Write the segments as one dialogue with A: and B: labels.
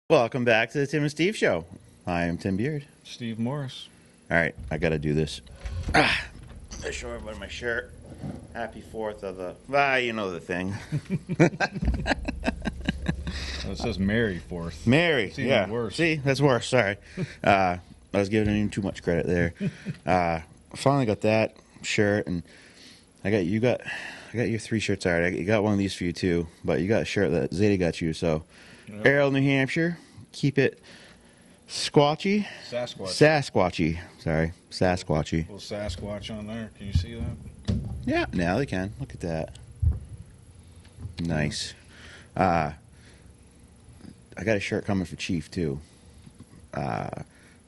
A: Welcome back to the Tim and Steve Show. I am Tim Beard.
B: Steve Morris.
A: All right, I got to do this. I show everybody my shirt. Happy 4th of the... you know the thing.
B: It says Mary 4th.
A: Mary,
B: It's even
A: yeah.
B: worse.
A: See, that's worse. Sorry. I was giving him too much credit there. Finally got that shirt, and I got your 3 shirts already. You got one of these for you too, but you got a shirt that Zeta got you. So,
B: Yep.
A: Errol, New Hampshire, keep it squatchy.
B: Sasquatch.
A: Sorry, Sasquatchy.
B: Little Sasquatch on there. Can you see that?
A: Yeah, now they can. Look at that. Nice. I got a shirt coming for Chief too, but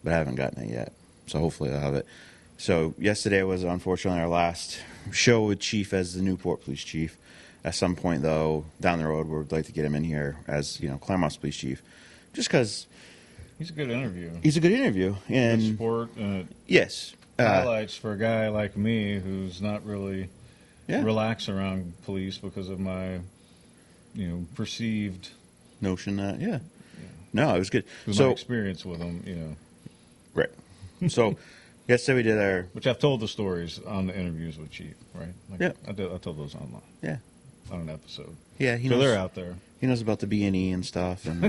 A: I haven't gotten it yet. So hopefully I'll have it. So yesterday was unfortunately our last show with Chief as the Newport Police Chief. At some point, though, down the road, we'd like to get him in here as Claremont Police Chief, just because
B: He's a good interview.
A: he's a good interview. And
B: Good sport.
A: yes,
B: Highlights for a guy like me who's not really
A: yeah,
B: relaxed around police because of my, perceived
A: notion that no, it was good.
B: my
A: So
B: experience with them.
A: right, so yesterday we did our
B: Which I've told the stories on the interviews with Chief, right?
A: Yeah.
B: I told those online
A: yeah.
B: on an episode.
A: Yeah, he
B: So
A: knows.
B: they're out there.
A: He knows about the B&E and stuff. And,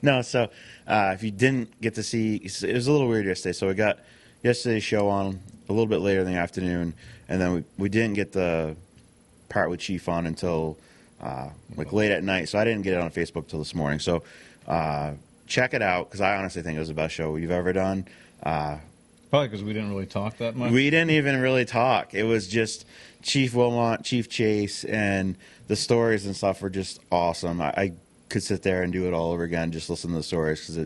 A: no, so if you didn't get to see, it was a little weird yesterday. So we got yesterday's show on a little bit later in the afternoon, and then we didn't get the part with Chief on until late at night. So I didn't get it on Facebook till this morning. So check it out, because I honestly think it was the best show we've ever done.
B: Probably because we didn't really talk that much.
A: We didn't even really talk. It was just Chief Wilmot, Chief Chase, and the stories and stuff were just awesome. I could sit there and do it all over again, just listen to the stories, because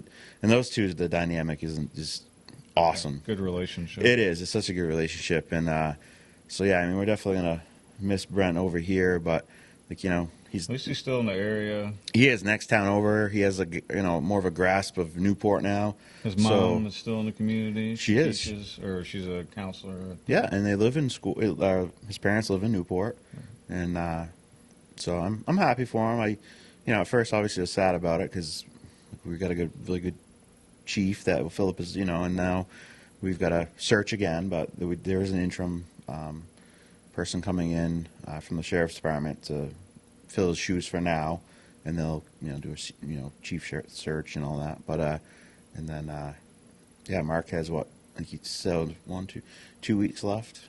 A: and those two, the dynamic isn't just awesome.
B: Good relationship.
A: It is. It's such a good relationship, and so yeah, I mean, we're definitely gonna miss Brent over here, but he's
B: At least he's still in the area.
A: he is next town over. He has more of a grasp of Newport now.
B: His
A: So-
B: mom is still in the community.
A: She is.
B: Teaches, or she's a counselor.
A: Yeah, and they live in school. His parents live in Newport, and so I'm happy for him. At first obviously I was sad about it because we got a really good chief that Philip is, and now we've got to search again. But there is an interim person coming in from the sheriff's department to fill his shoes for now, and they'll do a chief search and all that. But and then Mark has what? I think he still 2 weeks left.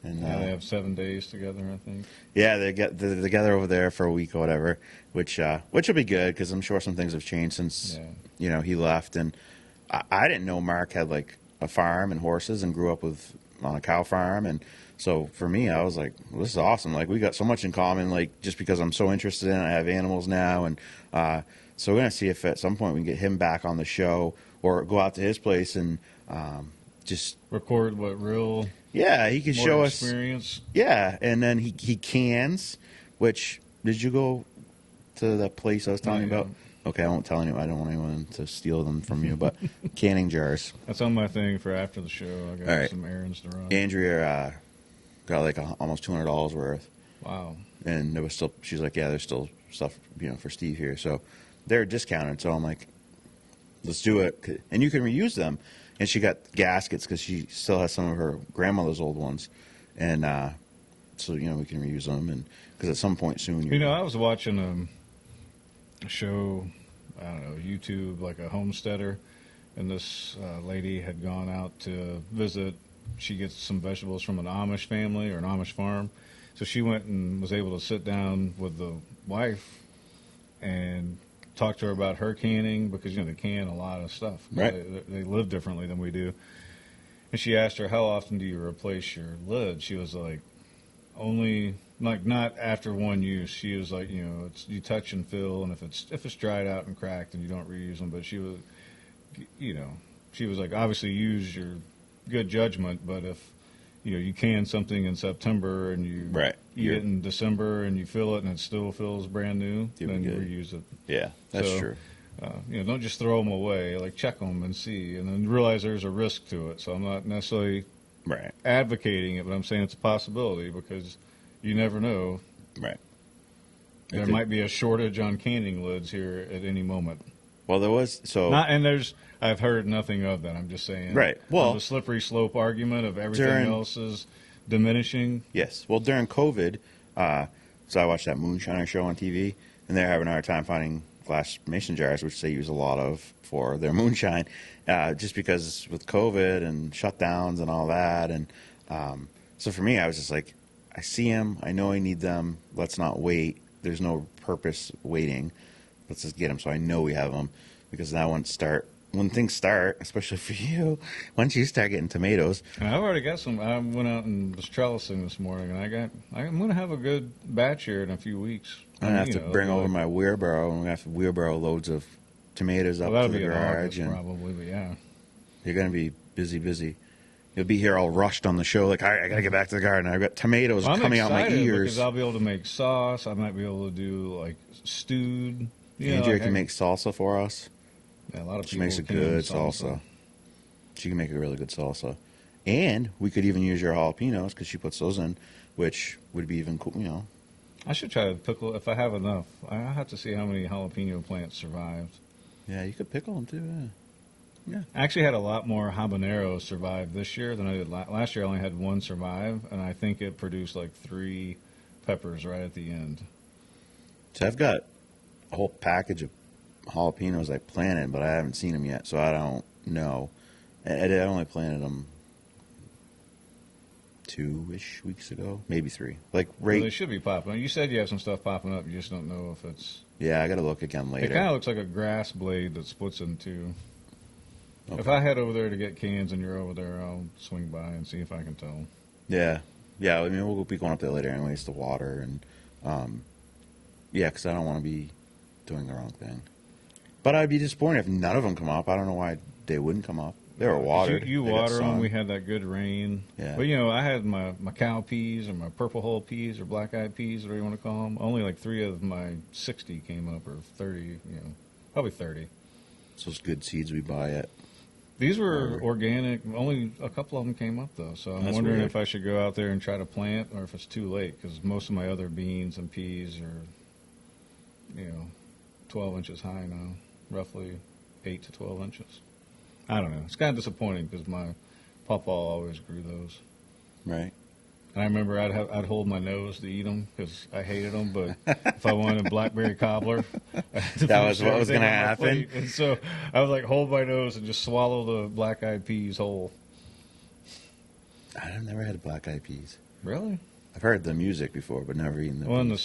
A: And
B: Yeah, they have 7 days together, I think.
A: yeah, they're together over there for a week or whatever, which will be good, because I'm sure some things have changed since he left. And I didn't know Mark had like a farm and horses and grew up on a cow farm, and so for me, I was like, well, this is awesome. Like, we got so much in common, like, just because I'm so interested in it. I have animals now, and so we're gonna see if at some point we can get him back on the show or go out to his place and just
B: Record what real
A: he can
B: more
A: show us.
B: experience.
A: Yeah, and then he cans. Which, did you go to that place I was telling you
B: Not
A: about? Okay, I won't tell anyone. I don't want anyone to steal them from you. But canning jars.
B: That's on my thing for after the show. I got
A: All right.
B: some errands to run.
A: Andrea got like almost $200 worth,
B: Wow.
A: and there was still. She's like, yeah, there's still stuff for Steve here. So they're discounted. So I'm like, let's do it, and you can reuse them. And she got gaskets because she still has some of her grandmother's old ones, and so we can reuse them. And because at some point soon,
B: I was watching a show, I don't know, YouTube, like a homesteader, and this lady had gone out to visit. She gets some vegetables from an Amish family or an Amish farm. So she went and was able to sit down with the wife and talk to her about her canning, because they can a lot of stuff.
A: Right.
B: They live differently than we do. And she asked her, how often do you replace your lid? She was like, only, like, not after one use. She was like, it's, you touch and fill, and if it's dried out and cracked, then you don't reuse them. But she was, she was like, obviously use your good judgment, but if you can something in September and you eat it in December and you fill it and it still feels brand new, then you reuse it.
A: Yeah, that's true.
B: Don't just throw them away. Like, check them and see, and then realize there's a risk to it. So I'm not necessarily advocating it, but I'm saying it's a possibility, because you never know.
A: Right.
B: There
A: could-
B: might be a shortage on canning lids here at any moment.
A: Well, there was so
B: Not and there's I've heard nothing of that. I'm just saying.
A: Right. Well,
B: the slippery slope argument of everything
A: during-
B: else is diminishing.
A: yes. Well, during COVID, so I watched that Moonshiner show on TV, and they're having a hard time finding glass mason jars, which they use a lot of for their moonshine, just because with COVID and shutdowns and all that. And so for me, I was just like, I see them. I know I need them. Let's not wait. There's no purpose waiting. Let's just get them so I know we have them, because now when things start, especially for you, once you start getting tomatoes.
B: And I've already got some. I went out and was trellising this morning, and I'm going to have a good batch here in a few weeks.
A: I'm going to have to bring over my wheelbarrow, and we're going to have to wheelbarrow loads of tomatoes up
B: Well,
A: to
B: that'll
A: the
B: be in
A: garage.
B: August
A: And
B: probably, but yeah.
A: you're going to be busy. You'll be here all rushed on the show, like, all right, I got to get back to the garden. I've got tomatoes
B: Well, I'm
A: coming out my
B: excited
A: ears.
B: because I'll be able to make sauce. I might be able to do like stewed.
A: Andrea
B: like
A: can make salsa for us.
B: Yeah, a lot of
A: She
B: people
A: makes a
B: can
A: good salsa. She can make a really good salsa. And we could even use your jalapenos, because she puts those in, which would be even cool,
B: I should try to pickle if I have enough. I have to see how many jalapeno plants survived.
A: Yeah, you could pickle them too. Yeah.
B: I actually had a lot more habaneros survive this year than I did last year. I only had one survive, and I think it produced like 3 peppers right at the end.
A: So I've got a whole package of jalapenos I planted, but I haven't seen them yet, so I don't know. I only planted them 2-ish weeks ago, maybe 3. Like
B: Well, they
A: right.
B: should be popping up. You said you have some stuff popping up. You just don't know if it's.
A: Yeah, I got to look again later.
B: It kind of looks like a grass blade that splits in two.
A: Okay.
B: If I head over there to get cans and you're over there, I'll swing by and see if I can tell.
A: Yeah. I mean, we'll be going up there later anyways to water and, yeah, because I don't want to be doing the wrong thing. But I'd be disappointed if none of them come up. I don't know why they wouldn't come up. They were watered.
B: You
A: They got
B: water them.
A: sun.
B: We had that good rain.
A: Yeah.
B: But, I had my cow peas or my purple hull peas or black-eyed peas, whatever you want to call them. Only like 3 of my 60 came up, or 30, probably 30.
A: It's those good seeds we buy at.
B: These were
A: Wherever.
B: organic. Only a couple of them came up, though. So I'm
A: That's
B: wondering
A: weird.
B: if I should go out there and try to plant, or if it's too late, because most of my other beans and peas are, 12 inches high now, roughly 8 to 12 inches. I don't know. It's kind of disappointing because my pawpaw always grew those.
A: Right.
B: And I remember I'd hold my nose to eat them because I hated them. But if I wanted a blackberry cobbler, I had to
A: That was
B: finish
A: what was
B: everything
A: gonna
B: on my
A: happen?
B: plate. And so I would like hold my nose and just swallow the black-eyed peas whole.
A: I've never had black-eyed peas.
B: Really?
A: I've heard the music before, but never eaten the
B: Well, in the
A: peas.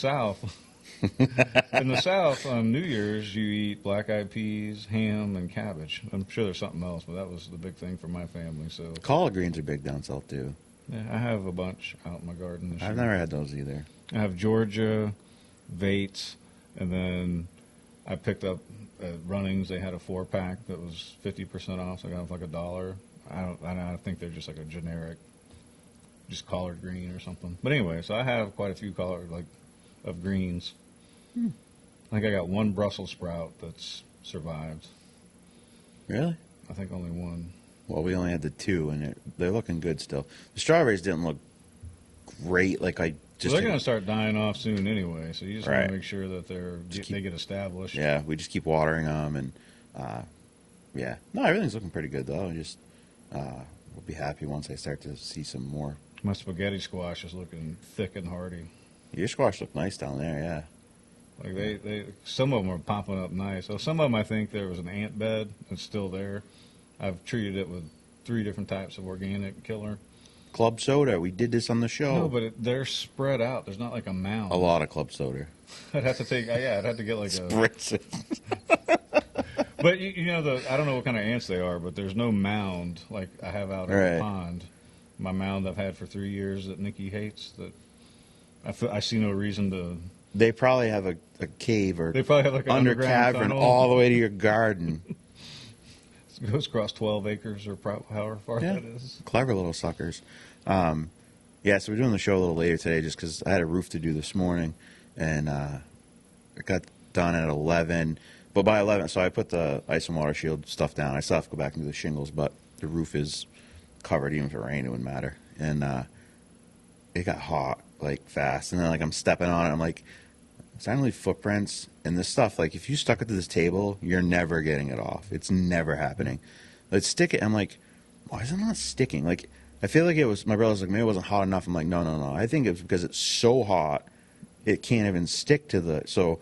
B: South, on New Year's, you eat black-eyed peas, ham, and cabbage. I'm sure there's something else, but that was the big thing for my family. So
A: Collard greens are big down south, too.
B: yeah, I have a bunch out in my garden this
A: I've
B: year.
A: never had those either.
B: I have Georgia, Vates, and then I picked up at Runnings. They had a 4-pack that was 50% off, so I got it for like $1. I think they're just like a generic, just collard green or something. But anyway, so I have quite a few of greens. I think I got one Brussels sprout that's survived.
A: Really?
B: I think only one.
A: Well, we only had the 2, and they're looking good still. The strawberries didn't look great. Like I
B: So
A: just.
B: they're
A: had-
B: going to start dying off soon anyway. So you just want
A: Right.
B: to make sure that they get established.
A: Yeah, we just keep watering them, and yeah. No, everything's looking pretty good though. We'll be happy once I start to see some more.
B: My spaghetti squash is looking thick and hearty.
A: Your squash look nice down there. Yeah.
B: Like they some of them are popping up nice. So some of them I think there was an ant bed. It's still there. I've treated it with 3 different types of organic killer.
A: Club soda. We did this on the show.
B: No, but they're spread out. There's not like a mound.
A: A lot of club soda.
B: I'd have to take. I'd have to get like a.
A: Spritz it.
B: But I don't know what kind of ants they are, but there's no mound like I have out in
A: Right.
B: the pond. My mound I've had for 3 years that Nikki hates. That I see no reason to.
A: They probably have a cave or
B: They probably have like an
A: under
B: underground
A: cavern
B: tunnel.
A: all the way to your garden.
B: It goes across 12 acres or however far
A: Yeah.
B: that is.
A: Clever little suckers. Yeah, so we're doing the show a little later today just because I had a roof to do this morning, and it got done at 11. But by 11, so I put the ice and water shield stuff down. I still have to go back and do the shingles, but the roof is covered. Even if it rained, it wouldn't matter. And it got hot, like, fast. And then, like, I'm stepping on it. I'm like, starting to leave footprints, and this stuff, like, if you stuck it to this table, you're never getting it off. It's never happening. Let's stick it. I'm like, why is it not sticking? Like, I feel like it was, my brother's like, maybe it wasn't hot enough. I'm like, no, no, no. I think it's because it's so hot, it can't even stick to the, so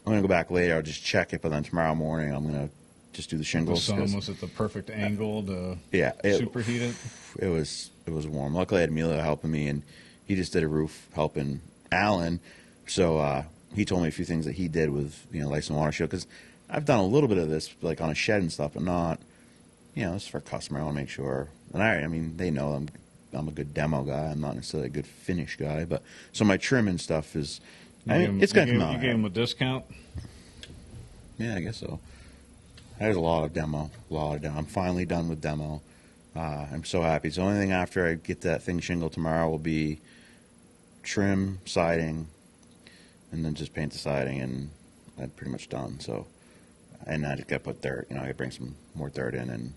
A: I'm going to go back later. I'll just check it, but then tomorrow morning, I'm going to just do the
B: The
A: shingles.
B: sun was at the perfect angle to
A: Yeah,
B: superheat it.
A: it was warm. Luckily, I had Emilio helping me, and he just did a roof helping Alan. So he told me a few things that he did with lights and water shield, because I've done a little bit of this like on a shed and stuff, but not this is for a customer. I want to make sure, and I mean they know I'm a good demo guy. I'm not necessarily a good finish guy, but so my trim and stuff is. It's gonna come out.
B: You gave him a discount.
A: Yeah, I guess so. There's a lot of demo. I'm finally done with demo. I'm so happy. So the only thing after I get that thing shingled tomorrow will be trim, siding, and then just paint the siding, and I'm pretty much done. So, and I just got to put dirt. I got to bring some more dirt in, and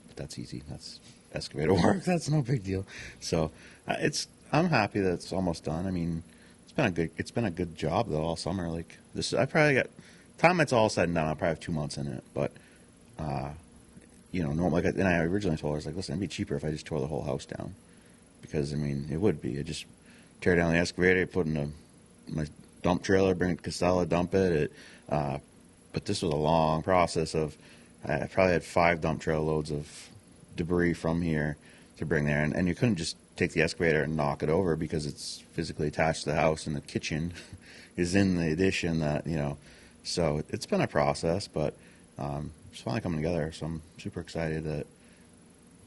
A: but that's easy. That's excavator work. That's no big deal. So I'm happy that it's almost done. I mean, it's been a good job though all summer. Like this, I probably got time it's all said and done. I'll probably have 2 months in it, but. And I originally told her, I was like, listen, it'd be cheaper if I just tore the whole house down. Because, I mean, it would be. I'd just tear down the excavator, put in my dump trailer, bring it to Costello, dump it. But this was a long process of, I probably had 5 dump trailer loads of debris from here to bring there. And you couldn't just take the excavator and knock it over because it's physically attached to the house, and the kitchen is in the addition So it's been a process, but it's finally coming together. So I'm super excited that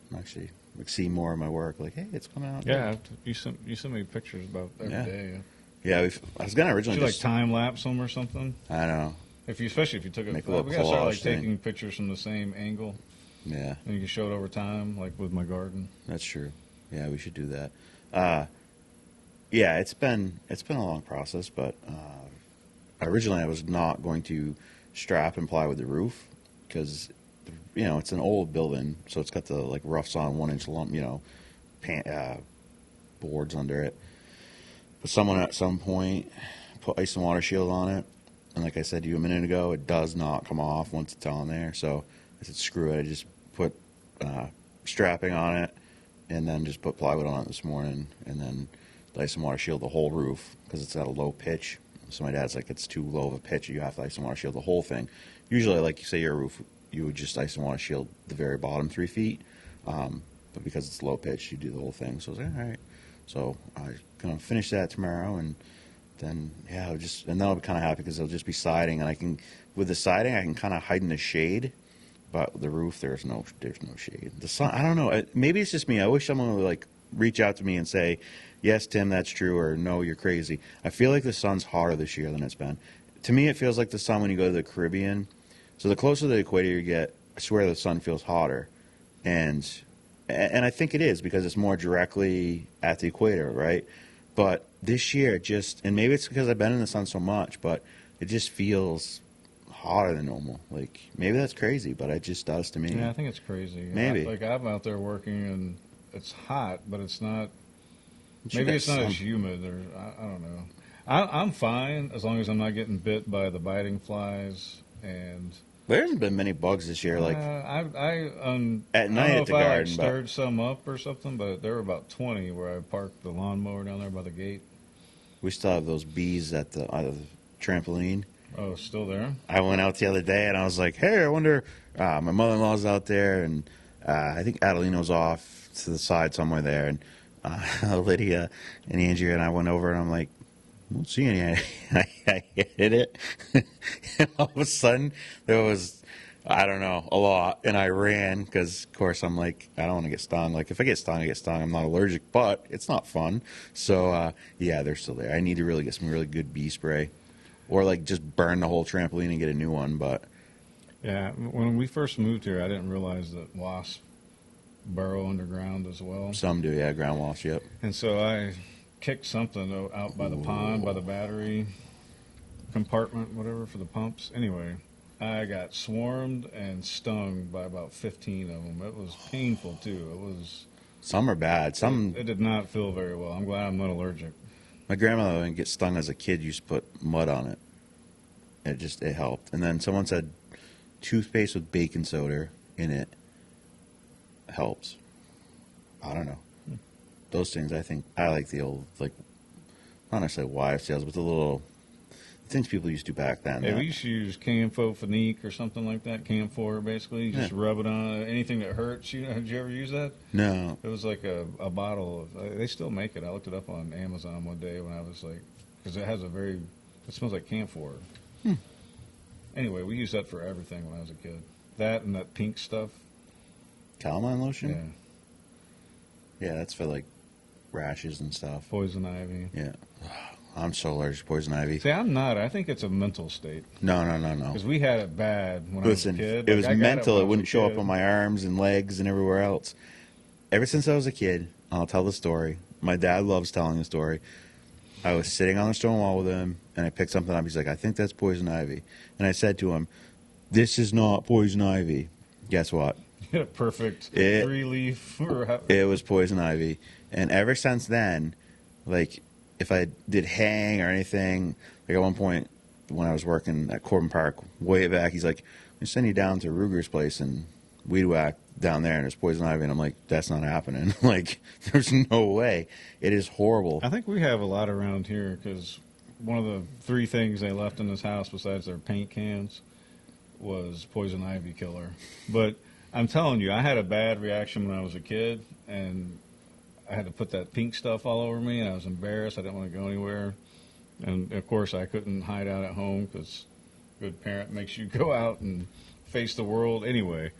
A: I'm actually see more of my work. Like, hey, it's coming out.
B: Yeah, you sent me pictures about every day.
A: Yeah, I was gonna originally
B: Should like time lapse them or something.
A: I know.
B: Especially if you took it,
A: Make a
B: we
A: little
B: gotta start like
A: collage thing.
B: taking pictures from the same angle,
A: Yeah,
B: and you can show it over time, like with my garden.
A: that's true. Yeah, we should do that. Yeah, it's been a long process, but originally I was not going to strap and ply with the roof because it's an old building, so it's got the like roughs on 1-inch lump, boards under it. But someone at some point put ice and water shield on it, and like I said to you a minute ago, it does not come off once it's on there. So I said, screw it. I just put strapping on it, and then just put plywood on it this morning, and then the ice and water shield the whole roof because it's at a low pitch. So my dad's like, it's too low of a pitch. You have to ice and water shield the whole thing. Usually, like you say, your roof, you would just ice and water shield the very bottom 3 feet. But because it's low pitch, you do the whole thing. So I was like, all right. So I'm going to finish that tomorrow. And then, yeah, and then I'll be kind of happy because it'll just be siding. And with the siding, I can kind of hide in the shade. But the roof, there's no shade. The sun, I don't know. Maybe it's just me. I wish someone would like reach out to me and say, yes, Tim, that's true, or no, you're crazy. I feel like the sun's hotter this year than it's been. To me, it feels like the sun when you go to the Caribbean. So the closer to the equator you get, I swear the sun feels hotter. And I think it is because it's more directly at the equator, right? But this year, and maybe it's because I've been in the sun so much, but it just feels hotter than normal. Like, maybe that's crazy, but it just does to me.
B: Yeah, I think it's crazy.
A: Maybe.
B: I'm out there working, and it's hot, but it's not. Maybe it's not as humid, or I don't know. I'm fine as long as I'm not getting bit by the biting flies. And
A: there hasn't been many bugs this year. Like
B: at night
A: I don't know
B: at
A: if
B: the
A: I
B: garden,
A: like
B: stirred some up or something, but there were about 20 where I parked the lawnmower down there by the gate.
A: We still have those bees at the trampoline.
B: Oh, still there?
A: I went out the other day and I was like, hey, I wonder. My mother-in-law's out there, and I think Adelino's off to the side somewhere there, and Lydia and Andrea and I went over, and I'm like, I don't see any. I hit it. And all of a sudden, there was, I don't know, a lot. And I ran because, of course, I'm like, I don't want to get stung. Like, if I get stung, I get stung. I'm not allergic, but it's not fun. So, yeah, they're still there. I need to really get some really good bee spray. Or, like, just burn the whole trampoline and get a new one. But
B: yeah, when we first moved here, I didn't realize that wasps burrow underground as well.
A: Some do, yeah, ground wasps, yep.
B: And so I kicked something out by the pond, by the battery compartment, whatever, for the pumps. Anyway, I got swarmed and stung by about 15 of them. It was painful, too. It was.
A: Some are bad. Some.
B: It did not feel very well. I'm glad I'm not allergic.
A: My grandmother, when get stung as a kid, used to put mud on it. It helped. And then someone said toothpaste with baking soda in it helps. I don't know. Those things, I think, I like the old, like, not necessarily wives' tales, but the little things people used to back then.
B: Yeah, we used to use Camphor or something like that. Camphor, basically. You just rub it on anything that hurts. Did you ever use that?
A: No.
B: It was like a bottle of. They still make it. I looked it up on Amazon one day when I was like, because it smells like camphor. Anyway, we used that for everything when I was a kid. That and that pink stuff.
A: Calamine
B: Yeah.
A: lotion? Yeah, that's for like rashes and stuff.
B: Poison ivy.
A: Yeah. I'm so allergic to poison ivy.
B: See, I'm not. I think it's a mental state.
A: No.
B: Because we had it bad when
A: Listen,
B: I was a kid.
A: it was
B: I got
A: mental.
B: when I
A: It
B: was
A: wouldn't
B: a
A: show up
B: kid.
A: on my arms and legs and everywhere else. Ever since I was a kid, I'll tell the story. My dad loves telling the story. I was sitting on the stone wall with him, and I picked something up. He's like, I think that's poison ivy. And I said to him, this is not poison ivy. Guess what?
B: You had a perfect
A: It-
B: 3-leaf.
A: It was poison ivy. And ever since then, like, if I did hang or anything, like at one point when I was working at Corbin Park, way back, he's like, I'm send you down to Ruger's place and weed whack down there and there's poison ivy. And I'm like, that's not happening. Like, there's no way. It is horrible.
B: I think we have a lot around here because one of the 3 things they left in this house besides their paint cans was poison ivy killer. But I'm telling you, I had a bad reaction when I was a kid, and I had to put that pink stuff all over me, and I was embarrassed. I didn't want to go anywhere. And, of course, I couldn't hide out at home because a good parent makes you go out and face the world anyway.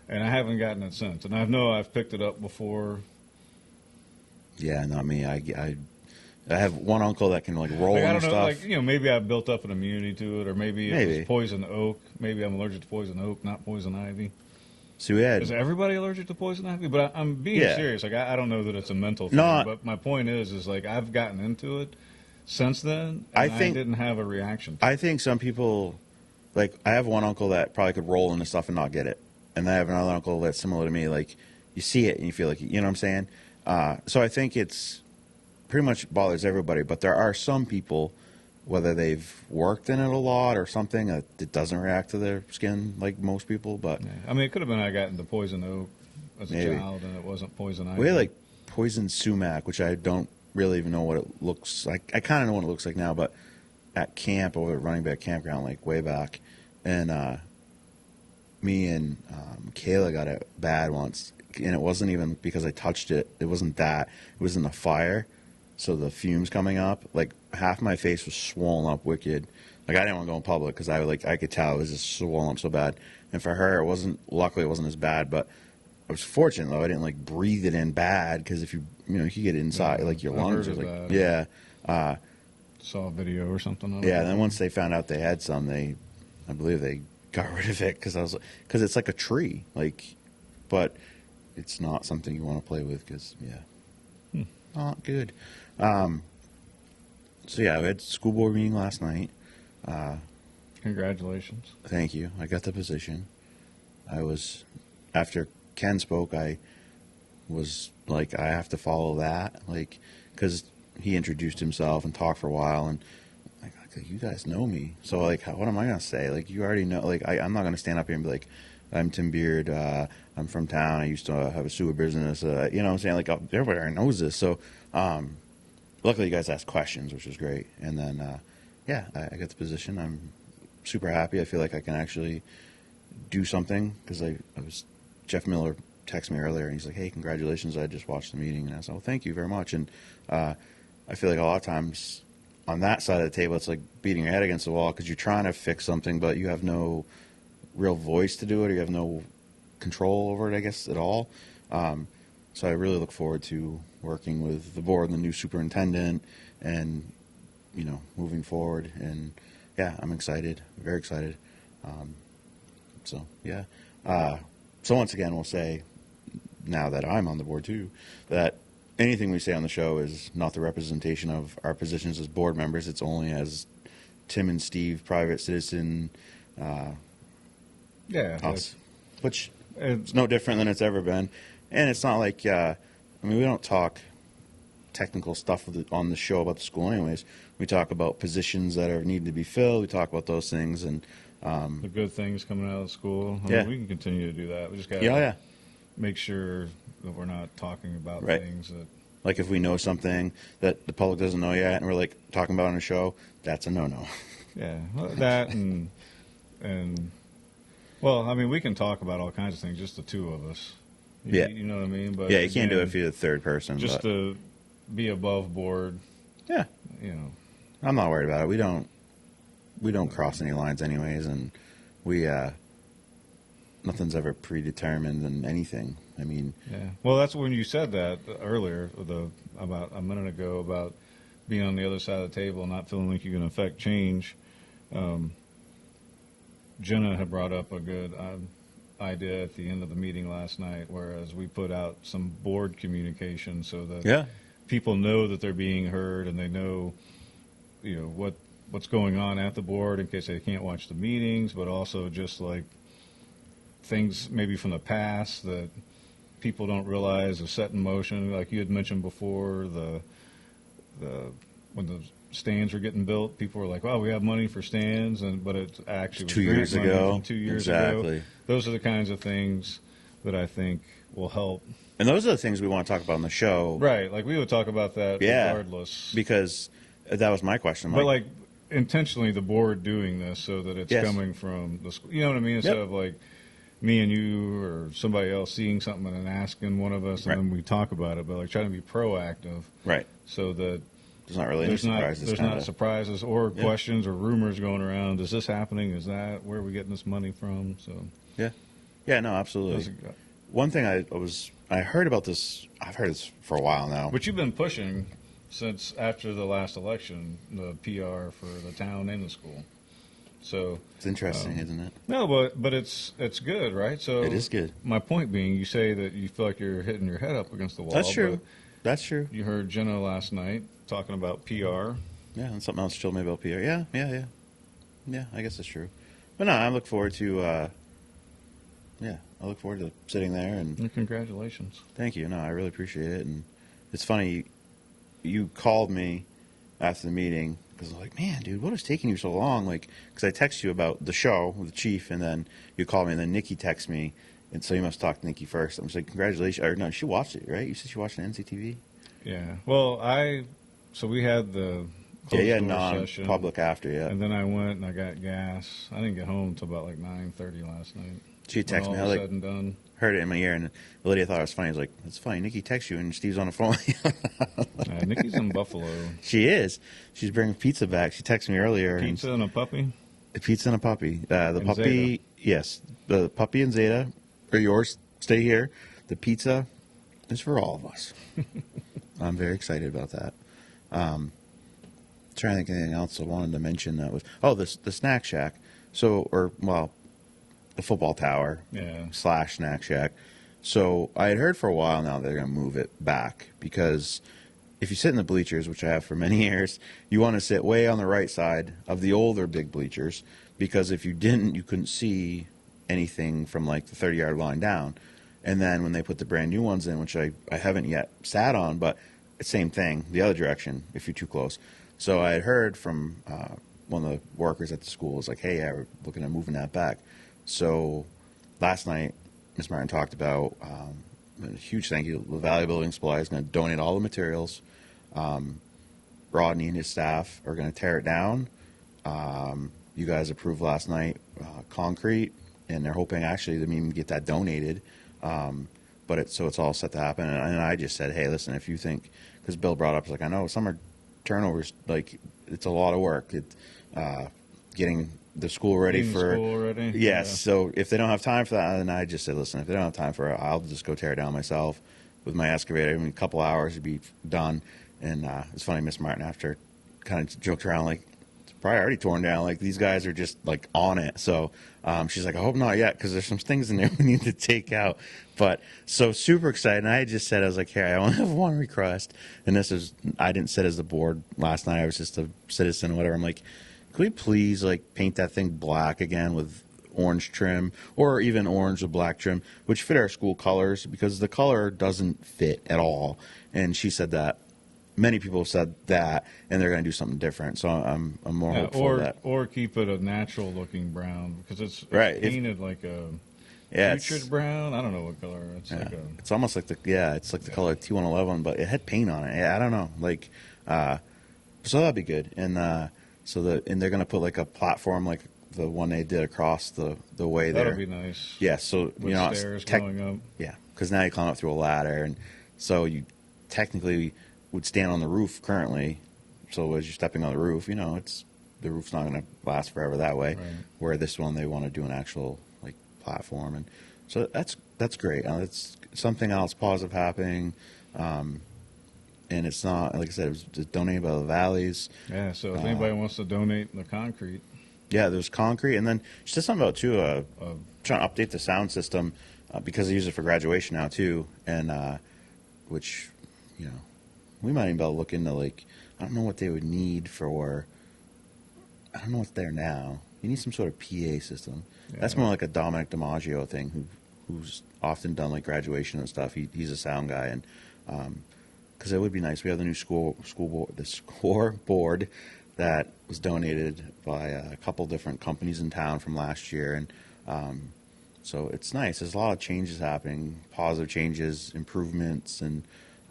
B: And I haven't gotten it since. And I know I've picked it up before.
A: Yeah, not me. I have one uncle that can like roll
B: Like, I
A: and
B: don't know,
A: stuff.
B: like, maybe I've built up an immunity to it, or maybe it
A: Maybe.
B: was poison oak. Maybe I'm allergic to poison oak, not poison ivy.
A: So we had
B: Is everybody allergic to poison ivy? But I'm being
A: Yeah.
B: serious. Like, I don't know that it's a mental thing.
A: No.
B: But my point is like I've gotten into it since then, and
A: I think-
B: didn't have a reaction.
A: I think some people, like, I have one uncle that probably could roll into stuff and not get it. And I have another uncle that's similar to me. Like, you see it and you feel like, you know what I'm saying? So I think it's pretty much bothers everybody. But there are some people, whether they've worked in it a lot or something, that it doesn't react to their skin like most people. But
B: Yeah. I mean, it could have been I got into poison oak as a
A: Maybe.
B: child, and it wasn't poison ivy.
A: we had, like, poison sumac, which I don't really even know what it looks like. I kind of know what it looks like now, but at camp, over at Running Back Campground, like, way back. And me and Kayla got it bad once, and it wasn't even because I touched it. It wasn't that. It was in the fire, so the fumes coming up, like, half my face was swollen up wicked. Like, I didn't want to go in public because I could tell it was just swollen up so bad. And for her, luckily it wasn't as bad, but I was fortunate though. I didn't like breathe it in bad, because if you get it inside, like, your
B: I've
A: lungs
B: heard
A: are
B: of
A: like,
B: that.
A: yeah.
B: Saw a video or something. Of
A: Yeah,
B: it.
A: and then once they found out they had some, I believe they got rid of it because it's like a tree, like, but it's not something you want to play with because not good. So yeah, we had school board meeting last night.
B: Congratulations.
A: Thank you. I got the position. After Ken spoke, I was like, I have to follow that, like, because he introduced himself and talked for a while, and like, you guys know me, so like, what am I gonna say? Like, you already know. Like, I'm not gonna stand up here and be like, I'm Tim Beard. I'm from town. I used to have a sewer business. You know what I'm saying? Like, everybody already knows this. So, luckily, you guys asked questions, which was great. And then, I got the position. I'm super happy. I feel like I can actually do something because Jeff Miller texted me earlier and he's like, hey, congratulations. I just watched the meeting. And I said, well, thank you very much. And I feel like a lot of times on that side of the table, it's like beating your head against the wall because you're trying to fix something, but you have no real voice to do it, or you have no control over it, I guess, at all. So I really look forward to working with the board and the new superintendent and, moving forward. And, yeah, I'm excited, very excited. So once again, we'll say, now that I'm on the board too, that anything we say on the show is not the representation of our positions as board members. It's only as Tim and Steve, private citizen, us, which
B: It's
A: is no different than it's ever been. And it's not like, we don't talk technical stuff on the show about the school anyways. We talk about positions that are need to be filled. We talk about those things, and
B: The good things coming out of school. I
A: Yeah.
B: mean, we can continue to do that. We just got to
A: yeah.
B: make sure that we're not talking about
A: Right.
B: things that.
A: Like if we know something that the public doesn't know yet, and we're like talking about on a show, that's a no-no.
B: Yeah, well, that and well, I mean, we can talk about all kinds of things, just the two of us.
A: Yeah.
B: You know what I mean? But
A: Yeah, you can't do it
B: again,
A: if you're the third person.
B: just
A: But,
B: to be above board.
A: yeah,
B: You know,
A: I'm not worried about it. We don't cross any lines anyways, and we nothing's ever predetermined in anything. I mean,
B: yeah. Well, that's when you said that earlier, about a minute ago, about being on the other side of the table and not feeling like you can affect change. Jenna had brought up a good idea at the end of the meeting last night, whereas we put out some board communication so that
A: yeah,
B: people know that they're being heard and they know, what's going on at the board in case they can't watch the meetings, but also just like things maybe from the past that people don't realize are set in motion. Like you had mentioned before, the when the stands were getting built, people were like, "Wow, we have money for stands," but it actually was
A: 2 years
B: grant money
A: ago.
B: from 2 years
A: Exactly.
B: ago. Those are the kinds of things that I think will help.
A: and those are the things we want to talk about on the show,
B: Right, like we would talk about that
A: Yeah.
B: regardless.
A: Because that was my question.
B: But like intentionally, the board doing this so that it's
A: Yes.
B: coming from the school. You know what I mean? Instead
A: Yep.
B: of like me and you or somebody else seeing something and asking one of us, and
A: Right.
B: then we talk about it. But like trying to be proactive
A: right,
B: so that
A: there's not really any
B: there's not
A: surprises.
B: there's
A: kinda.
B: not surprises or
A: Yeah.
B: questions or rumors going around. Is this happening? Is that where are we getting this money from? So
A: Yeah, no, absolutely.
B: those-
A: One thing I heard about this. I've heard this for a while now.
B: but you've been pushing since after the last election the PR for the town and the school. So
A: It's interesting, isn't it?
B: no, but it's good, right? So
A: It is good.
B: My point being, you say that you feel like you're hitting your head up against the wall.
A: That's true.
B: but
A: That's true.
B: You heard Jenna last night talking about PR.
A: Yeah, and something else chill maybe about PR. Yeah. I guess that's true. But no, I look forward to. I look forward to sitting there and
B: And congratulations.
A: thank you. No, I really appreciate it. And it's funny, you called me after the meeting because I'm like, man, dude, what is taking you so long? Like, because I text you about the show with the chief, and then you called me, and then Nikki texts me, and so you must talk to Nikki first. I'm just like, congratulations. Or no, she watched it, right? You said she watched it on NCTV.
B: Yeah. Well, so we had the closed door session,
A: non-public after, yeah.
B: and then I went and I got gas. I didn't get home until about like 9:30 last night.
A: She
B: When
A: texted
B: all
A: me. I
B: was
A: like
B: said and done.
A: heard it in my ear, and Lydia thought it was funny. I was like, "It's funny." Nikki texts you, and Steve's on the phone.
B: Nikki's in Buffalo.
A: She is. She's bringing pizza back. She texted me earlier.
B: Pizza and a puppy.
A: Pizza and a puppy. The
B: And
A: puppy,
B: Zeta.
A: yes. The puppy and Zeta are yours. Stay here. The pizza is for all of us. I'm very excited about that. Trying to think of anything else I wanted to mention that was the snack shack. The football tower
B: Yeah.
A: / snack shack. So I had heard for a while now they're going to move it back because if you sit in the bleachers, which I have for many years, you want to sit way on the right side of the older big bleachers because if you didn't, you couldn't see anything from like the 30-yard line down. And then when they put the brand new ones in, which I haven't yet sat on, but same thing, the other direction if you're too close. So I had heard from one of the workers at the school was like, hey, yeah, we're looking at moving that back. So last night, Ms. Martin talked about a huge thank you. The Valley Building Supply is going to donate all the materials. Rodney and his staff are going to tear it down. You guys approved last night concrete, and they're hoping actually to even get that donated. But it's all set to happen. And I just said, hey, listen, if you think, because Bill brought up, like I know summer turnovers, like it's a lot of work. Getting the school ready
B: Getting the
A: for
B: school ready?
A: Yes.
B: Yeah.
A: So if they don't have time for that, then I just said, listen, if they don't have time for it, I'll just go tear it down myself with my excavator. I mean, a couple hours it'd be done. And it's funny, Miss Martin after kind of joked around like it's probably already torn down. Like these guys are just like on it. So she's like, I hope not yet because there's some things in there we need to take out. But so super excited. And I just said, I was like, hey, I only have one request. And I didn't sit as the board last night. I was just a citizen or whatever. I'm like, can we please like paint that thing black again with orange trim or even orange with black trim, which fit our school colors because the color doesn't fit at all. And she said that many people have said that, and they're going to do something different. So I'm more
B: Yeah,
A: hopeful that.
B: or keep it a natural looking brown because it's
A: Right, if-
B: painted like a
A: Yeah,
B: putrid brown. I don't know what color. It's
A: yeah,
B: like a
A: it's almost like it's like the color T111, but it had paint on it. I don't know, like, so that'd be good. And and they're going to put like a platform like the one they did across the way there.
B: that'll be nice.
A: Yeah, so
B: With
A: it's
B: stairs going up.
A: Yeah, because now you climb up through a ladder, and so you technically would stand on the roof currently. So as you're stepping on the roof, it's the roof's not going to last forever that way.
B: Right.
A: Where this one they want to do an actual like platform, and so that's great. It's something else positive happening, and it's not like I said, it was just donated by the Valleys.
B: Yeah. So if anybody wants to donate the concrete,
A: Yeah, there's concrete, and then she said something about too. Trying to update the sound system because they use it for graduation now too, and which we might even be able to look into like I don't know what they would need for. I don't know what's there now. You need some sort of PA system.
B: Yeah.
A: That's more like a Dominic DiMaggio thing, who's often done like graduation and stuff. He's a sound guy, and because it would be nice. We have the new school board, the scoreboard that was donated by a couple different companies in town from last year, and so it's nice. There's a lot of changes happening, positive changes, improvements, and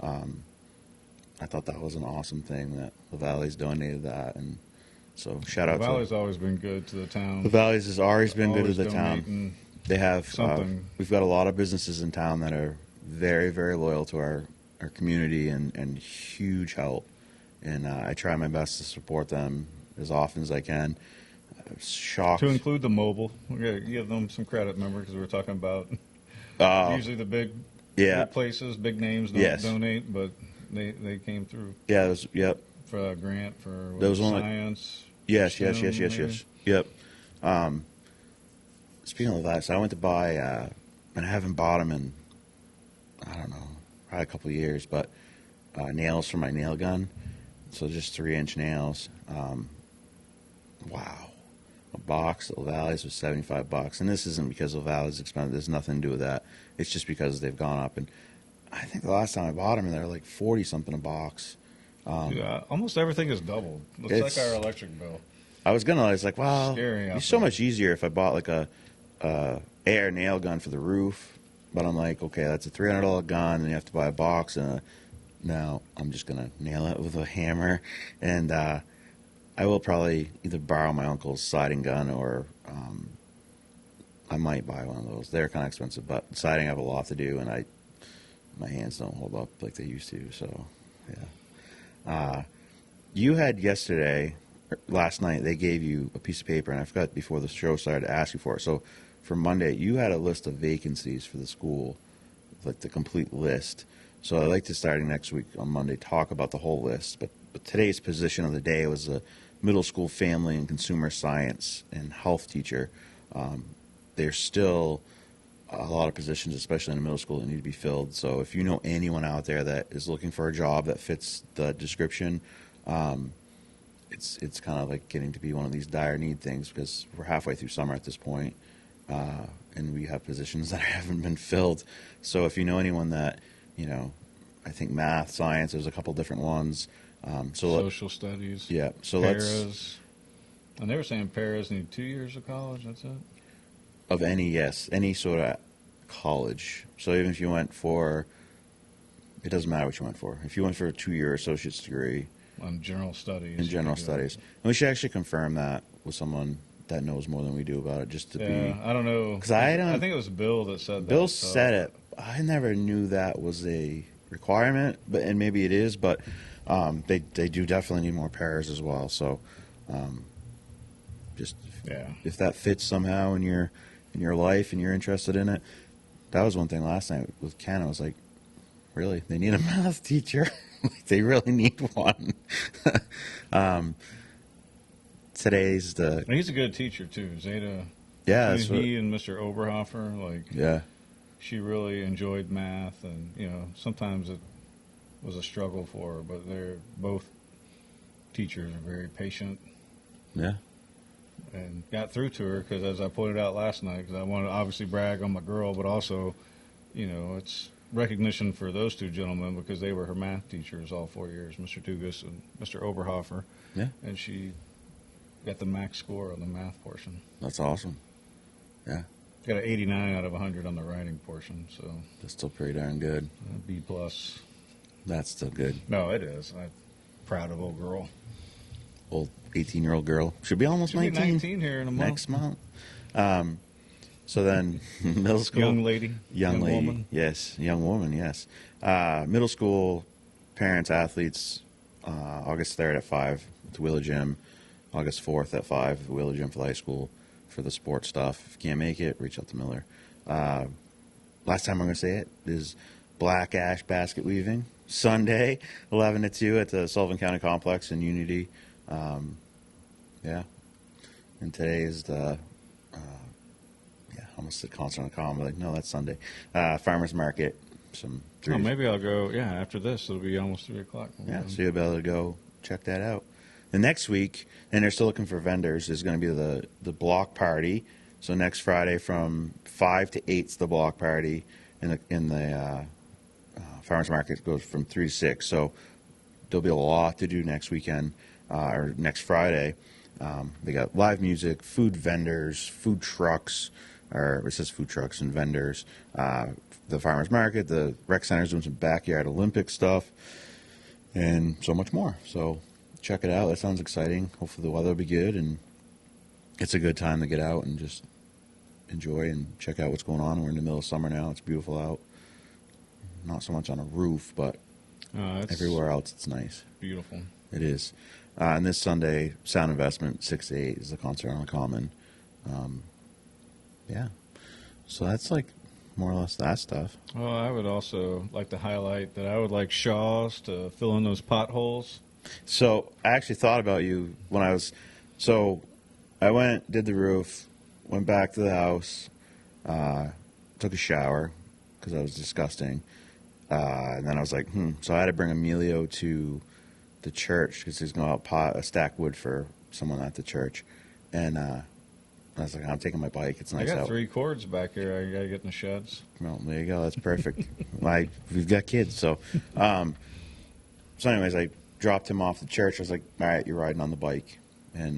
A: I thought that was an awesome thing that the Valley's donated that, and so shout out
B: the Valley's
A: to
B: always been good to the town.
A: the Valley's has always been good to
B: Always
A: the town.
B: donating
A: They have
B: something.
A: we've got a lot of businesses in town that are very, very loyal to our community and huge help. And I try my best to support them as often as I can. I was shocked.
B: To include the mobile, we got to give them some credit, remember, because we were talking about usually the big places, big names don't
A: Yes.
B: donate, but they came through
A: Yeah, it was, yep.
B: for a grant for
A: There was one
B: science.
A: Yes,
B: STEM, maybe?
A: Yep. Speaking of that, so I went to buy, and I haven't bought them in, I don't know, probably a couple of years, but nails for my nail gun. So just 3-inch nails. Wow. A box at Valley's was $75, and this isn't because Valley's expensive. There's nothing to do with that. It's just because they've gone up, and I think the last time I bought them, they were like 40 something a box.
B: Yeah, almost everything is doubled. Looks like
A: It's-
B: our electric bill.
A: I was was like, well,
B: Scary out
A: it's so
B: there.
A: much easier if I bought like a air nail gun for the roof. But I'm like, okay, that's a $300 gun, and you have to buy a box. And now I'm just gonna nail it with a hammer, and I will probably either borrow my uncle's siding gun or I might buy one of those. They're kind of expensive, but siding I have a lot to do, and my hands don't hold up like they used to. So yeah, you had last night, they gave you a piece of paper, and I forgot before the show started to ask you for it. So for Monday, you had a list of vacancies for the school, like the complete list. So I'd like to, starting next week on Monday, talk about the whole list. But today's position of the day was a middle school family and consumer science and health teacher. There's still a lot of positions, especially in the middle school, that need to be filled. So if you know anyone out there that is looking for a job that fits the description, it's kind of like getting to be one of these dire need things because we're halfway through summer at this point, and we have positions that haven't been filled. So if you know anyone that, I think math, science, there's a couple different ones.
B: Social studies.
A: Yeah. So
B: paras. And they were saying paras need 2 years of college. That's it.
A: of any sort of college. So even if you went for, it doesn't matter what you went for. If you went for a 2-year associate's degree
B: On general studies.
A: in
B: you
A: general
B: could do
A: studies,
B: it.
A: and we should actually confirm that with someone that knows more than we do about it, just to
B: Yeah,
A: be.
B: I don't know.
A: 'Cause I don't-
B: I think it was Bill that said that.
A: Bill
B: so-
A: said it. I never knew that was a requirement, and maybe it is, but they do definitely need more pairs as well. So just
B: Yeah.
A: if that fits somehow in your life and you're interested in it, that was one thing last night with Ken. I was like, really, they need a math teacher. Like, they really need one. Today's the
B: And he's a good teacher too. Zeta.
A: yeah, that's what,
B: He and Mr. Oberhofer, like,
A: yeah.
B: she really enjoyed math, and sometimes it was a struggle for her, but they're both teachers are very patient
A: Yeah.
B: and got through to her because, as I pointed out last night, because I want to obviously brag on my girl, but also, it's recognition for those two gentlemen because they were her math teachers all 4 years, Mr. Dugas and Mr. Oberhofer.
A: Yeah.
B: And she got the max score on the math portion.
A: That's awesome. Yeah.
B: Got an 89 out of 100 on the writing portion, so
A: That's still pretty darn good.
B: B plus.
A: That's still good.
B: No, it is. I'm proud of old girl.
A: Old 18-year-old girl. Should be almost
B: She'll be
A: 19.
B: 19 here in a month.
A: Next month. So then, middle school.
B: Young lady.
A: Young lady.
B: woman.
A: Yes. Young woman, yes. Middle school parents, athletes, August 3rd at 5 at the Wheeler Gym. August 4th at 5 at the Wheeler Gym for the high school for the sports stuff. If you can't make it, reach out to Miller. Last time I'm going to say it is Black Ash Basket Weaving. Sunday, 11 to 2 at the Sullivan County Complex in Unity. Yeah. And today is the, I almost said concert on the common, but like, no, that's Sunday. Farmers Market.
B: Oh, maybe I'll go, after this. It'll be almost 3 o'clock.
A: Yeah, so you'll be able to go check that out. The next week, and they're still looking for vendors, is going to be the block party. So next Friday from 5 to 8 is the block party, and the farmers market goes from 3 to 6. So there'll be a lot to do next weekend or next Friday. They got live music, food vendors, food trucks, or it says food trucks and vendors. The farmers market, the rec center's doing some backyard Olympic stuff, and so much more. So check it out. That sounds exciting. Hopefully the weather will be good, and it's a good time to get out and just enjoy and check out what's going on. We're in the middle of summer now. It's beautiful out. Not so much on a roof, but everywhere else it's nice.
B: Beautiful.
A: It is. And this Sunday, Sound Investment, 6 to 8 is the concert on the Common. Yeah. So that's like more or less that stuff.
B: Well, I would also like to highlight that I would like Shaw's to fill in those potholes.
A: So I actually thought about you when I was. So I went, did the roof, went back to the house, took a shower because I was disgusting. And then I was like, So I had to bring Emilio to the church because he's going to stack wood for someone at the church. And I was like, I'm taking my bike. It's nice out.
B: I got 3 cords back here. I got to get in the sheds.
A: Well, there you go. That's perfect. We've got kids. So anyways, I dropped him off the church. I was like, all right, you're riding on the bike. And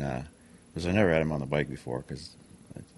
A: because I never had him on the bike before because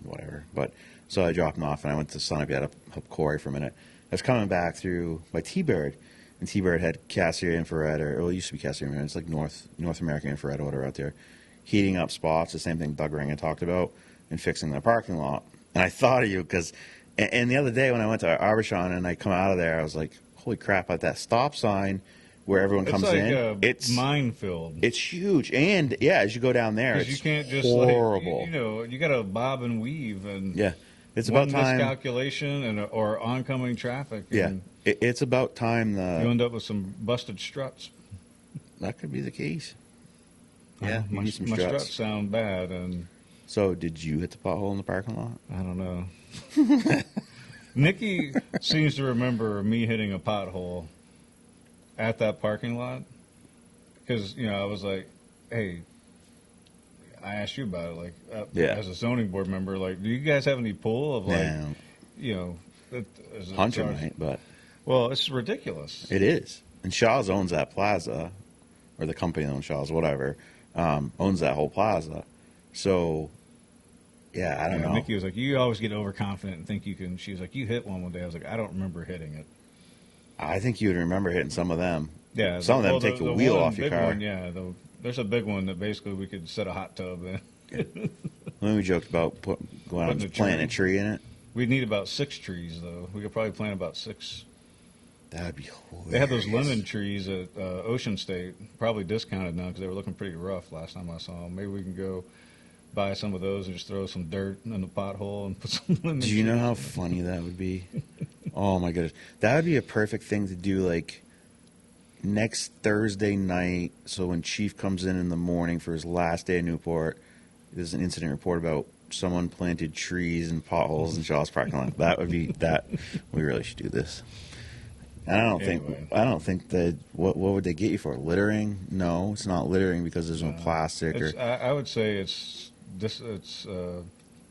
A: whatever. But so I dropped him off and I went to Sunapee to help Corey for a minute. I was coming back through by T-Bird, and T-Bird had Cassier infrared, it used to be Cassier infrared. It's like North American infrared order out there, heating up spots, the same thing Doug Ring had talked about, and fixing the parking lot. And I thought of you because, and the other day when I went to Arbitron and I come out of there, I was like, holy crap, at that stop sign where everyone comes in,
B: it's minefield.
A: It's huge. And, yeah, as you go down there, it's
B: you can't just
A: horrible.
B: You got to bob and weave. And
A: yeah. It's about time.
B: Miscalculation or oncoming traffic.
A: Yeah. It's about time.
B: You end up with some busted struts.
A: That could be the case. Yeah,
B: my struts sound bad. And
A: so, did you hit the pothole in the parking lot?
B: I don't know. Nikki seems to remember me hitting a pothole at that parking lot because I was like, "Hey," I asked you about it, like as a zoning board member, like, do you guys have any pull of
A: Hunter might, but
B: it's ridiculous.
A: It is, and Shaw's owns that plaza, or the company that owns Shaw's, whatever, owns that whole plaza. So, yeah, I don't know.
B: Nikki was like, you always get overconfident and think you can. She was like, you hit one day. I was like, I don't remember hitting it.
A: I think you would remember hitting some of them.
B: Yeah,
A: some of them take the wheel off your car.
B: One, there's a big one that basically we could set a hot tub in.
A: Then we joked about going out and planting a tree in it.
B: We'd need about 6 trees, though. We could probably plant about 6.
A: That would be hilarious.
B: They had those lemon trees at Ocean State, probably discounted now because they were looking pretty rough last time I saw them. Maybe we can go buy some of those and just throw some dirt in the pothole and put some lemon trees.
A: Do you know how funny that would be? Oh, my goodness. That would be a perfect thing to do, like, next Thursday night. So when Chief comes in the morning for his last day in Newport, there's an incident report about someone planted trees and potholes in Shaw's parking lot. That would be that. We really should do this. And I don't think that. What would they get you for? Littering? No, it's not littering because there's no plastic.
B: I would say it's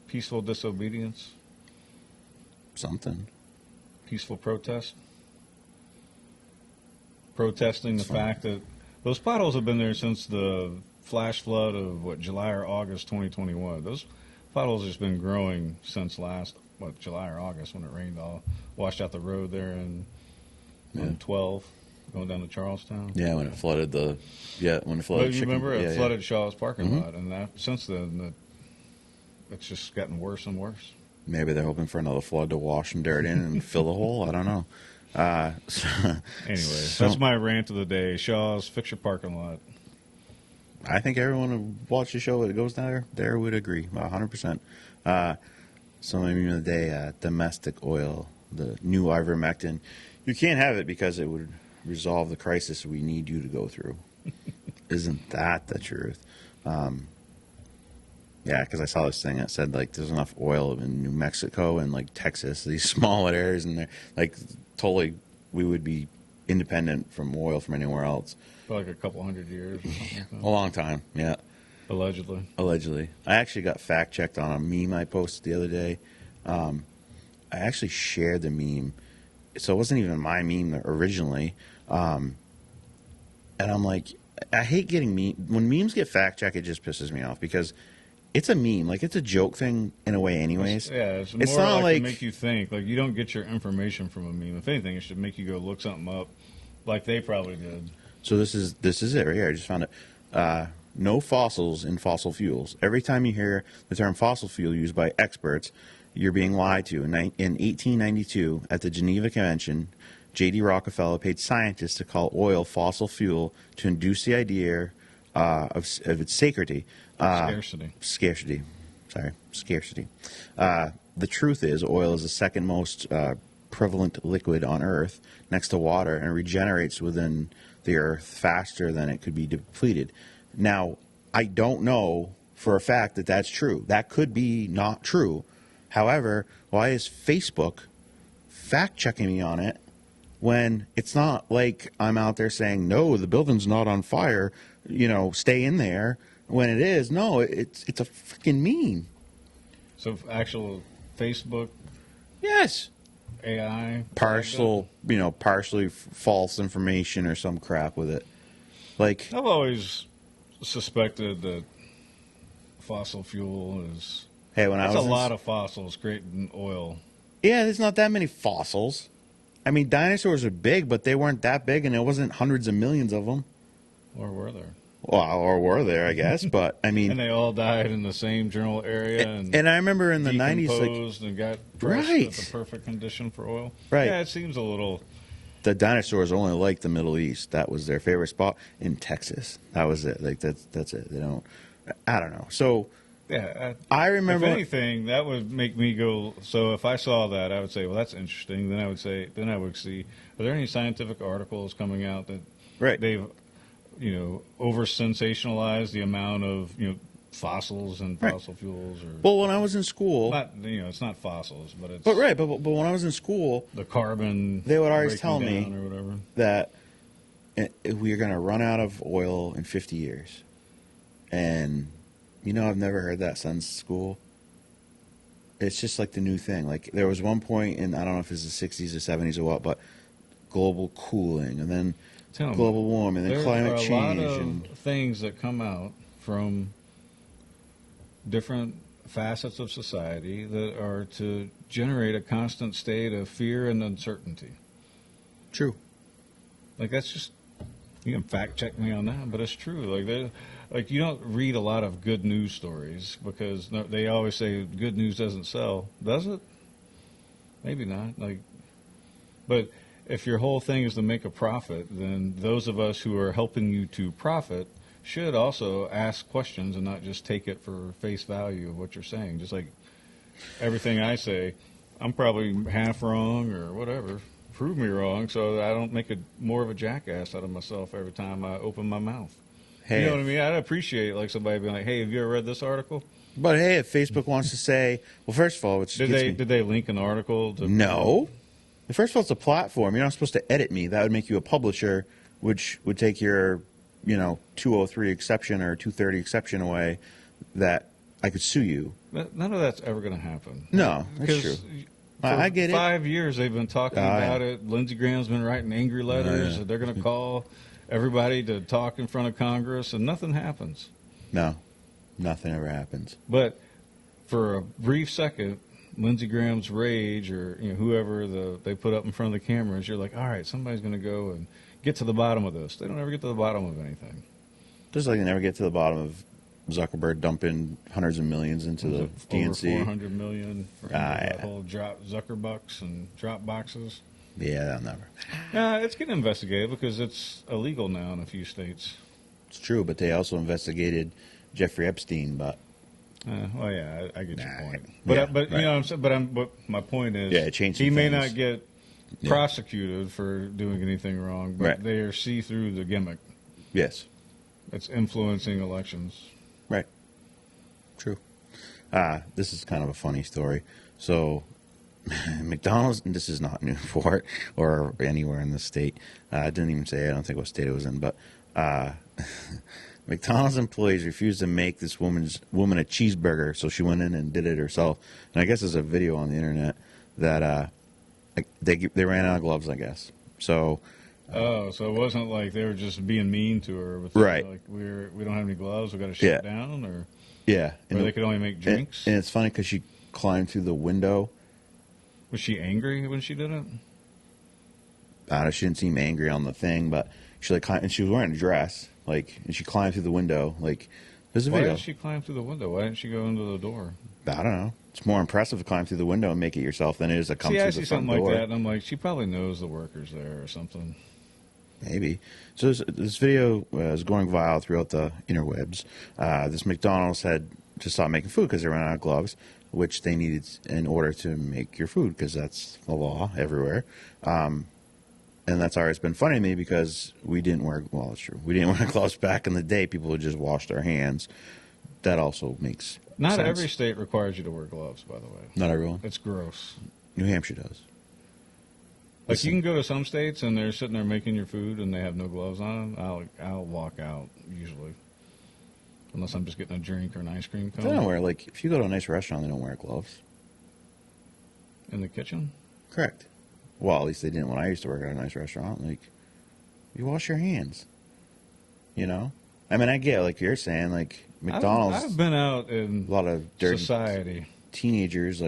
B: peaceful disobedience.
A: Something.
B: Peaceful protest. protesting the fact that those potholes have been there since the flash flood of July or August 2021. Those potholes have just been growing since last July or August when it rained all washed out the road there in 12 going down to Charlestown.
A: Yeah, when it flooded
B: But you remember it flooded Shaw's parking lot, and since then it's just gotten worse and worse.
A: Maybe they're hoping for another flood to wash some dirt in and fill the hole. I don't know.
B: Anyway, that's my rant of the day. Shaw's, fix your parking lot.
A: I think everyone who watched the show that goes there would agree, 100%. So my meme of the day, domestic oil, the new ivermectin. You can't have it because it would resolve the crisis we need you to go through. Isn't that the truth? Yeah, because I saw this thing that said, like, there's enough oil in New Mexico and, like, Texas, these small areas, and they're, like, totally we would be independent from oil from anywhere else.
B: For like a couple 100 years or something like that.
A: A long time, yeah.
B: Allegedly.
A: I actually got fact-checked on a meme I posted the other day. I actually shared the meme. So it wasn't even my meme originally. And I'm like, I hate getting when memes get fact-checked, it just pisses me off because it's a meme. Like, it's a joke thing in a way anyways.
B: It's more
A: not like
B: to make you think. Like, you don't get your information from a meme. If anything, it should make you go look something up like they probably did.
A: So this is it right here. I just found it. No fossils in fossil fuels. Every time you hear the term fossil fuel used by experts, you're being lied to. In 1892, at the Geneva Convention, J.D. Rockefeller paid scientists to call oil fossil fuel to induce the idea of its scarcity. Scarcity. The truth is, oil is the second most prevalent liquid on Earth, next to water, and regenerates within the Earth faster than it could be depleted. Now, I don't know for a fact that that's true. That could be not true. However, why is Facebook fact-checking me on it when it's not like I'm out there saying, no, the building's not on fire, stay in there, when it is? No, it's a freaking meme.
B: So actual Facebook?
A: Yes.
B: AI?
A: Partially false information or some crap with it. Like,
B: I've always suspected that fossil fuel is...
A: Hey, that's
B: a lot of fossils creating oil.
A: Yeah, there's not that many fossils. I mean, dinosaurs are big, but they weren't that big, and there wasn't hundreds of millions of them.
B: Or were there?
A: Well, or were there, I guess, but I mean...
B: And they all died in the same general area.
A: And I remember in the 90s...
B: Decomposed and got pressed with the perfect condition for oil.
A: Right.
B: Yeah, it seems a little...
A: The dinosaurs only liked the Middle East. That was their favorite spot in Texas. That was it. Like, that's it. They don't... I don't know. So...
B: Yeah,
A: I remember.
B: If anything, that would make me go. So if I saw that, I would say, "Well, that's interesting." Then I would see, are there any scientific articles coming out that they've, over sensationalized the amount of fossils and fossil fuels? Or
A: well, when I was in school,
B: it's not fossils, but it's
A: but when I was in school,
B: the carbon.
A: They would always tell me
B: or whatever.
A: that we are going to run out of oil in 50 years, and. I've never heard that since school. It's just like the new thing. Like, there was one point in, I don't know if it's the 60s or 70s or what, but global cooling, and then global warming, and then climate change.
B: There are a lot of things that come out from different facets of society that are to generate a constant state of fear and uncertainty.
A: True.
B: Like, that's just, you can fact check me on that, but it's true. Like, you don't read a lot of good news stories because they always say good news doesn't sell. Does it? Maybe not. But if your whole thing is to make a profit, then those of us who are helping you to profit should also ask questions and not just take it for face value of what you're saying. Just like everything I say, I'm probably half wrong or whatever. Prove me wrong so that I don't make more of a jackass out of myself every time I open my mouth. Hey, you know what I mean? I'd appreciate like somebody being like, "Hey, have you ever read this article?"
A: But hey, if Facebook wants to say, well, first of all,
B: did they link an article?
A: No. First of all, it's a platform. You're not supposed to edit me. That would make you a publisher, which would take your 203 exception or 230 exception away. That I could sue you.
B: None of that's ever going to happen.
A: No, that's true. I get it.
B: 5 years they've been talking about
A: yeah.
B: it. Lindsey Graham's been writing angry letters.
A: yeah.
B: They're going to call everybody to talk in front of Congress, and nothing happens.
A: No, nothing ever happens.
B: But for a brief second, Lindsey Graham's rage, or whoever they put up in front of the cameras, you're like, all right, somebody's going to go and get to the bottom of this. They don't ever get to the bottom of anything.
A: Just like they never get to the bottom of Zuckerberg dumping hundreds of millions into the DNC.
B: Over 400 million for that whole drop Zuckerbucks and drop boxes.
A: Yeah, that'll never.
B: It's getting investigated because it's illegal now in a few states.
A: It's true, but they also investigated Jeffrey Epstein. But
B: Well, yeah, I get your point.
A: Yeah,
B: But
A: right.
B: you know, what I'm saying. But my point is,
A: Yeah, it changed
B: he
A: some
B: may
A: things.
B: not get
A: Yeah.
B: prosecuted for doing anything wrong, but
A: Right.
B: they see through the gimmick.
A: yes,
B: It's influencing elections.
A: right, true. This is kind of a funny story. So, McDonald's, and this is not Newport or anywhere in the state. I didn't even say, I don't think what state it was in, but McDonald's employees refused to make this woman a cheeseburger, so she went in and did it herself. And I guess there's a video on the internet that they ran out of gloves, I guess. So,
B: Oh, so it wasn't like they were just being mean to her. But
A: Right.
B: Like we don't have any gloves. We got to shut
A: Yeah.
B: down, or
A: yeah.
B: they could only make drinks.
A: And it's funny because she climbed through the window.
B: Was she angry when she did it?
A: She didn't seem angry on the thing, but she and she was wearing a dress, and she climbed through the window. There's a
B: Why
A: video.
B: did she climb through the window? Why didn't she go into the door?
A: I don't know. It's more impressive to climb through the window and make it yourself than it is to come
B: See,
A: through
B: I
A: the
B: see
A: front
B: something
A: door.
B: like that, and I'm like, she probably knows the workers there or something.
A: Maybe. So this video is going viral throughout the interwebs. This McDonald's had to stop making food because they ran out of gloves, which they needed in order to make your food because that's the law everywhere. And that's always been funny to me because we didn't wear, well, it's true. We didn't wear gloves back in the day. People would just wash their hands. That also makes
B: Not
A: sense.
B: every state requires you to wear gloves, by the way.
A: Not everyone.
B: It's gross.
A: New Hampshire does.
B: Like, you can go to some states and they're sitting there making your food and they have no gloves on. I'll walk out usually, unless I'm just getting a drink or an ice cream
A: They don't
B: cone
A: wear, if you go to a nice restaurant, they don't wear gloves.
B: in the kitchen.
A: Correct. Well, at least they didn't when I used to work at a nice restaurant. You wash your hands. I mean, I get, you're saying, McDonald's,
B: I've been out in
A: a lot of dirty
B: society.
A: teenagers,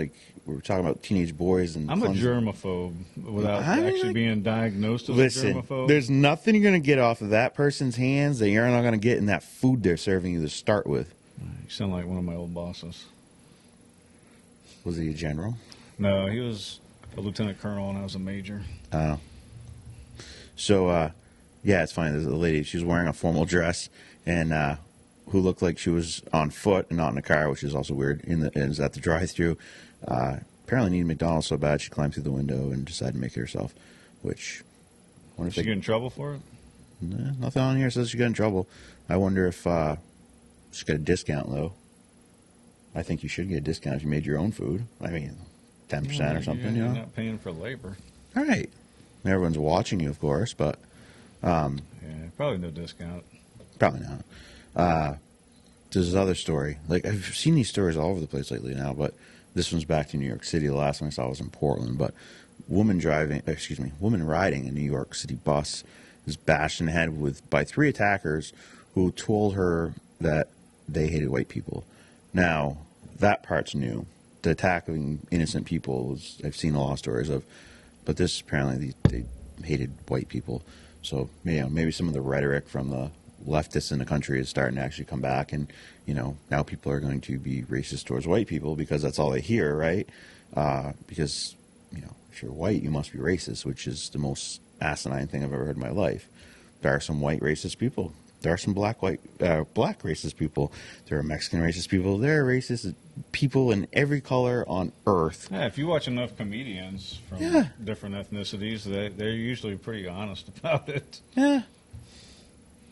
A: we're talking about teenage boys and
B: I'm a
A: clumsy-
B: germaphobe without
A: I'm
B: actually
A: like-
B: being diagnosed as a
A: Listen,
B: germaphobe.
A: there's nothing you're going to get off of that person's hands that you're not going to get in that food they're serving you to start with.
B: You sound like one of my old bosses.
A: Was he a general?
B: No, he was a lieutenant colonel and I was a major.
A: So, yeah, it's funny. There's a lady, she was wearing a formal dress and who looked like she was on foot and not in a car, which is also weird. It was at the drive-thru. Apparently needed McDonald's so bad she climbed through the window and decided to make it herself, which I wonder
B: Did
A: if
B: she get in trouble for it?
A: nothing on here says she got in trouble. I wonder if she got a discount, though. I think you should get a discount if you made your own food. I mean, 10% or something,
B: You're not paying for labor.
A: All right. Everyone's watching you, of course, but
B: Yeah, probably no discount.
A: probably not. There's this other story. I've seen these stories all over the place lately now, but this one's back to New York City. The last one I saw was in Portland. But woman riding a New York City bus is bashed in the head by three attackers who told her that they hated white people. Now, that part's new. The attacking innocent people, I've seen a lot of stories of. But this, apparently, they hated white people. So, maybe some of the rhetoric from the leftists in the country is starting to actually come back. And, now people are going to be racist towards white people because that's all they hear, right? Because, if you're white, you must be racist, which is the most asinine thing I've ever heard in my life. There are some white racist people. There are some black racist people. There are Mexican racist people. There are racist people in every color on earth.
B: Yeah, if you watch enough comedians from different ethnicities, they're usually pretty honest about it.
A: Yeah.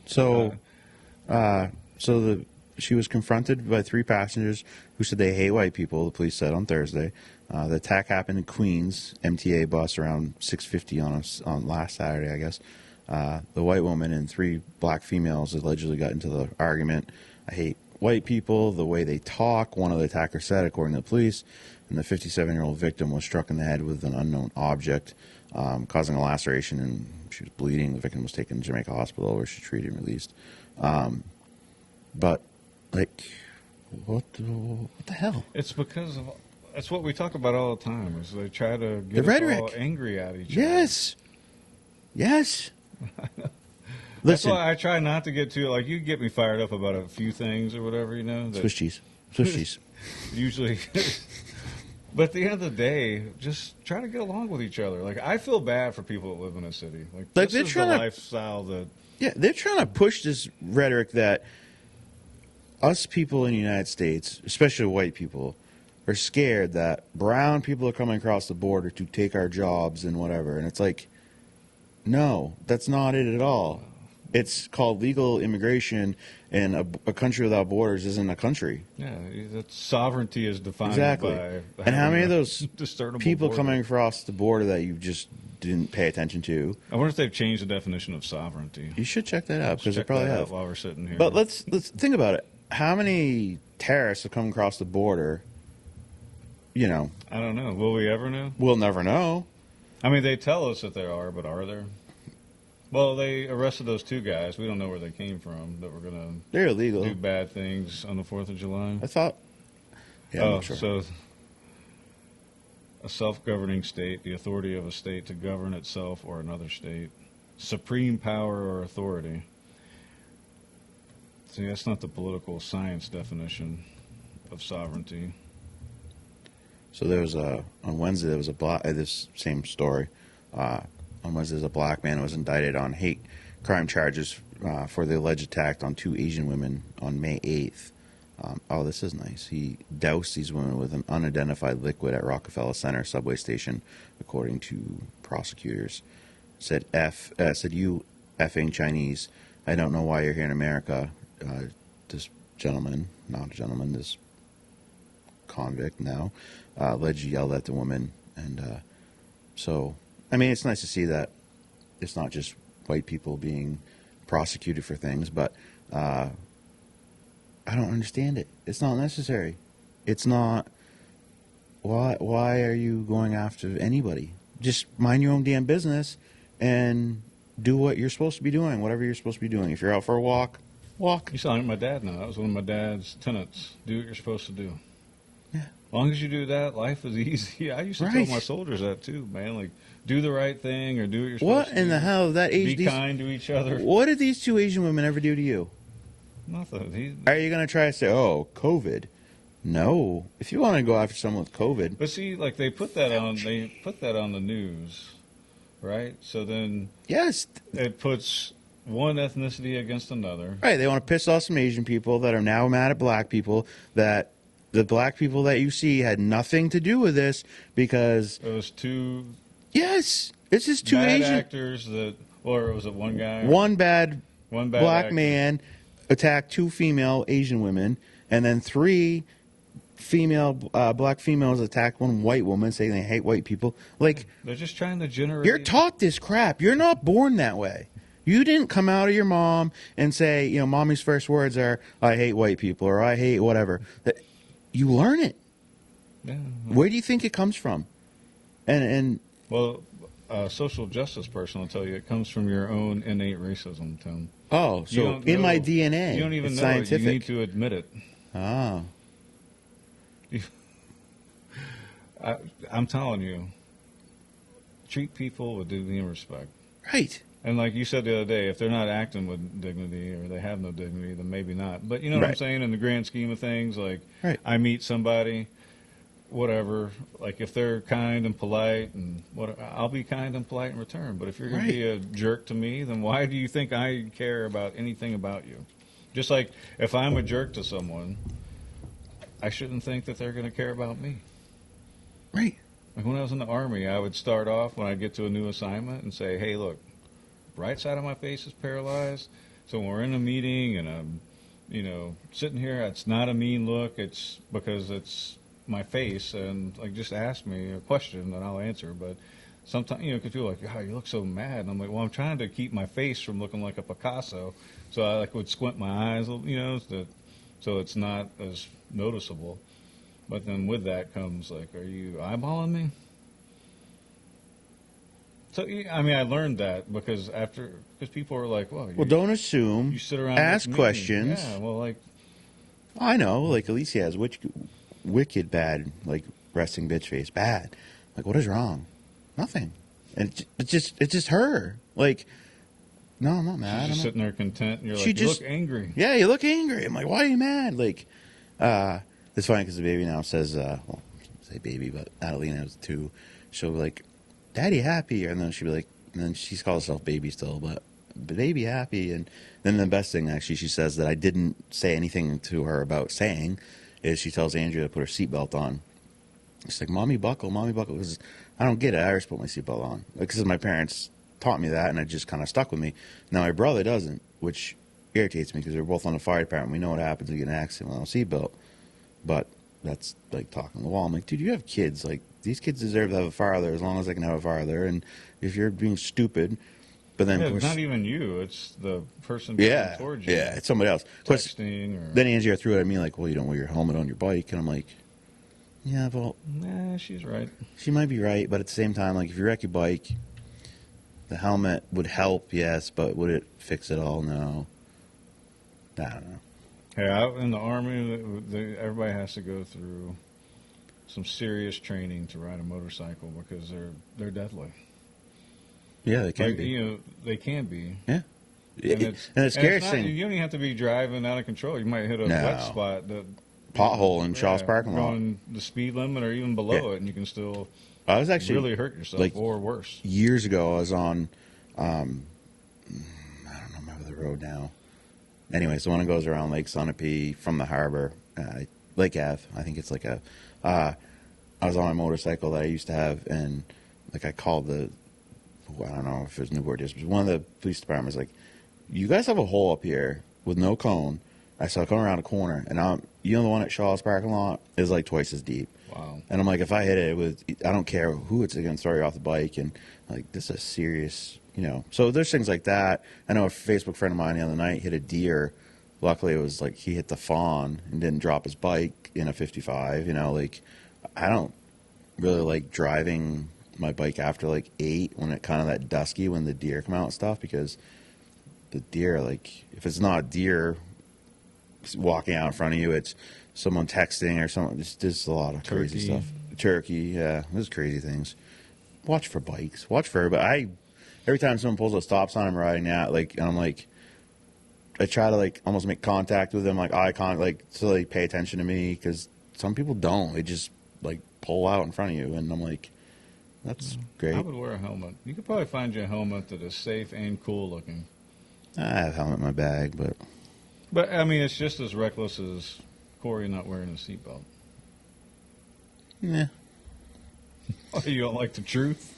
A: So, she was confronted by three passengers who said they hate white people. The police said on Thursday. The attack happened in Queens MTA bus around 6:50 on last Saturday, I guess. The white woman and three black females allegedly got into the argument. I hate white people, the way they talk. One of the attackers said, according to the police, and the 57-year-old victim was struck in the head with an unknown object, causing a laceration, and she was bleeding. The victim was taken to Jamaica Hospital, where she's treated and released. But, like, what the hell?
B: It's because of that's what we talk about all the time. Is they try to
A: The
B: get us
A: rhetoric.
B: all angry at each other.
A: Yes. Yes.
B: That's
A: Listen,
B: why I try not to get too like you get me fired up about a few things or whatever, you know. That
A: Swiss cheese. Swiss cheese.
B: usually, but at the end of the day, just try to get along with each other. Like I feel bad for people that live in a city. Like
A: Like,
B: this
A: they're
B: is the
A: trying to-
B: lifestyle that
A: Yeah, they're trying to push this rhetoric that us people in the United States, especially white people, are scared that brown people are coming across the border to take our jobs and whatever. And it's like, no, that's not it at all. It's called legal immigration, and a country without borders isn't a country.
B: that sovereignty is defined
A: Exactly.
B: by.
A: And how
B: having
A: many of
B: a
A: those
B: discernible
A: people
B: border.
A: coming across the border that you just didn't pay attention to?
B: I wonder if they've changed the definition of sovereignty.
A: You should check that out because they
B: Check
A: probably
B: that out
A: have.
B: while we're sitting here.
A: But let's think about it. How many terrorists have come across the border? You know,
B: I don't know. Will we ever know?
A: we'll never know.
B: I mean, they tell us that there are, but are there? Well, they arrested those two guys. We don't know where they came from that were going
A: They're
B: to
A: illegal.
B: do bad things on the 4th of July.
A: I thought. Yeah, I'm
B: Oh,
A: not sure.
B: so a self-governing state, the authority of a state to govern itself or another state, supreme power or authority. See, that's not the political science definition of sovereignty.
A: So there was on Wednesday there was a black this same story. On Wednesday, there's a black man who was indicted on hate crime charges for the alleged attack on 2 Asian women on May 8th. Oh, this is nice. He doused these women with an unidentified liquid at Rockefeller Center subway station, according to prosecutors. Said you effing Chinese. I don't know why you're here in America. This gentleman, not a gentleman, this convict now, allegedly yelled at the woman. And so, I mean, it's nice to see that it's not just white people being prosecuted for things, but I don't understand it. It's not necessary. It's not. Why are you going after anybody? Just mind your own damn business and do what you're supposed to be doing, whatever you're supposed to be doing. If you're out for a walk, walk.
B: You sound like my dad now. That was one of my dad's tenets. Do what you're supposed to do.
A: Yeah.
B: As long as you do that, life is easy. I used to
A: Right.
B: tell my soldiers that too, man. Like, do the right thing or do what you're supposed
A: What
B: to do.
A: in the hell did that
B: Be
A: Asian?
B: kind to each other.
A: What did these 2 Asian women ever do to you?
B: Nothing.
A: Are you going to try to say, "Oh, COVID"? No. If you want to go after someone with COVID,
B: But see, like they put that on the news, right? So then
A: yes,
B: it puts one ethnicity against another.
A: right. They want to piss off some Asian people that are now mad at black people. That the black people that you see had nothing to do with this because
B: It was two
A: yes, it's just 2
B: bad
A: Asian,
B: actors that, or was it one guy?
A: one bad
B: One bad
A: black
B: actor.
A: man attacked 2 female Asian women, and then 3 female black females attacked 1 white woman, saying they hate white people. Like,
B: They're just trying to generate.
A: you're taught this crap. You're not born that way. You didn't come out of your mom and say, you know, mommy's first words are, "I hate white people" or "I hate whatever." You learn it.
B: Yeah.
A: Where do you think it comes from? And
B: Well, a social justice person will tell you it comes from your own innate racism, Tim.
A: oh,
B: You
A: so
B: don't
A: in my
B: know-
A: DNA,
B: You don't even
A: it's
B: know
A: scientific.
B: it. You need to admit it.
A: Oh,
B: I'm telling you, treat people with dignity and respect.
A: right.
B: And like you said the other day, if they're not acting with dignity or they have no dignity, then maybe not. But you know what I'm
A: Right.
B: saying? In the grand scheme of things, like
A: Right.
B: I meet somebody, whatever. Like if they're kind and polite, and what I'll be kind and polite in return. But if you're going
A: Right.
B: to be a jerk to me, then why do you think I care about anything about you? Just like if I'm a jerk to someone, I shouldn't think that they're going to care about me.
A: Right.
B: Like when I was in the Army, I would start off when I get to a new assignment and say, hey, look, right side of my face is paralyzed. So when we're in a meeting and I'm, sitting here, it's not a mean look. It's because it's my face. And like, just ask me a question and I'll answer. But sometimes, because people are like, oh, you look so mad. And I'm like, well, I'm trying to keep my face from looking like a Picasso. So I would squint my eyes, so that so it's not as noticeable. But then with that comes like, are you eyeballing me? So I mean, I learned that because people were like, well,
A: Well, don't assume.
B: you sit around
A: Ask
B: with me.
A: questions.
B: Yeah, well, like,
A: I know. Like Alicia has wicked bad, like resting bitch face. Bad. Like, what is wrong? Nothing. And it's just her. Like, no, I'm not mad.
B: she's just
A: I'm not-
B: sitting there content, and you're
A: She
B: like, you
A: just-
B: look angry.
A: Yeah, you look angry. I'm like, why are you mad? Like, it's funny because the baby now says, well, I say baby, but Adelina is 2. She'll be like, Daddy happy, and then she'll be like, and then she calls herself baby still, but baby happy. And then the best thing actually she says that I didn't say anything to her about saying is she tells Andrea to put her seatbelt on. She's like, mommy buckle, because I don't get it. I always put my seatbelt on because my parents taught me that, and it just kind of stuck with me. Now my brother doesn't, which irritates me because we're both on the fire department. We know what happens when you get in an accident without a seatbelt. But that's like talking the wall. I'm like, dude, you have kids. Like, these kids deserve to have a father as long as they can have a father. And if you're being stupid, but then
B: Yeah,
A: of course,
B: not even you. It's the person
A: yeah,
B: towards you.
A: yeah, it's somebody else. Of course,
B: Texting or
A: then Angie threw it at me like, well, you don't wear your helmet on your bike, and I'm like, yeah, well,
B: nah, she's right.
A: she might be right, but at the same time, like if you wreck your bike, the helmet would help, yes, but would it fix it all? No. I don't know.
B: Hey, out in the Army, everybody has to go through some serious training to ride a motorcycle because they're deadly.
A: Yeah, they can
B: Like,
A: be.
B: you know, they can be.
A: Yeah.
B: And
A: And the scariest
B: not,
A: thing,
B: you don't even have to be driving out of control. You might hit a
A: No.
B: wet spot that
A: pothole in Shaw's parking lot.
B: going the speed limit or even below
A: Yeah.
B: it, and you can still
A: I was actually
B: really hurt yourself
A: like,
B: or worse.
A: years ago. I was on, I don't remember the road now. Anyways, the one that goes around Lake Sunapee from the harbor, Lake Ave. I think it's like a. I was on my motorcycle that I used to have, and like I called the. I don't know if it was Newport District. One of the police departments like, you guys have a hole up here with no cone. I saw it come around a corner, and you know the one at Shaw's parking lot is like twice as deep.
B: Wow.
A: And I'm like, if I hit it with, I don't care who it's going to throw you off the bike, and like this is serious, you know. So there's things like that. I know a Facebook friend of mine the other night hit a deer. Luckily, it was like he hit the fawn and didn't drop his bike in a 55. You know, like I don't really like driving my bike after like 8 when it kind of that dusky when the deer come out and stuff, because the deer, like if it's not a deer walking out in front of you, it's someone texting or something. Just a lot of crazy
B: Turkey.
A: stuff. Turkey, yeah, there's crazy things. Watch for bikes. Watch for everybody. Every time someone pulls a stop sign, I'm riding out, like, and I'm like, I try to like almost make contact with them, like eye contact, like so they pay attention to me, because some people don't. They just like pull out in front of you, and I'm like, that's great.
B: I would wear a helmet. You could probably find you a helmet that is safe and cool looking.
A: I have a helmet in my bag,
B: But I mean, it's just as reckless as Corey not wearing a seatbelt.
A: yeah,
B: Oh, you don't like the truth?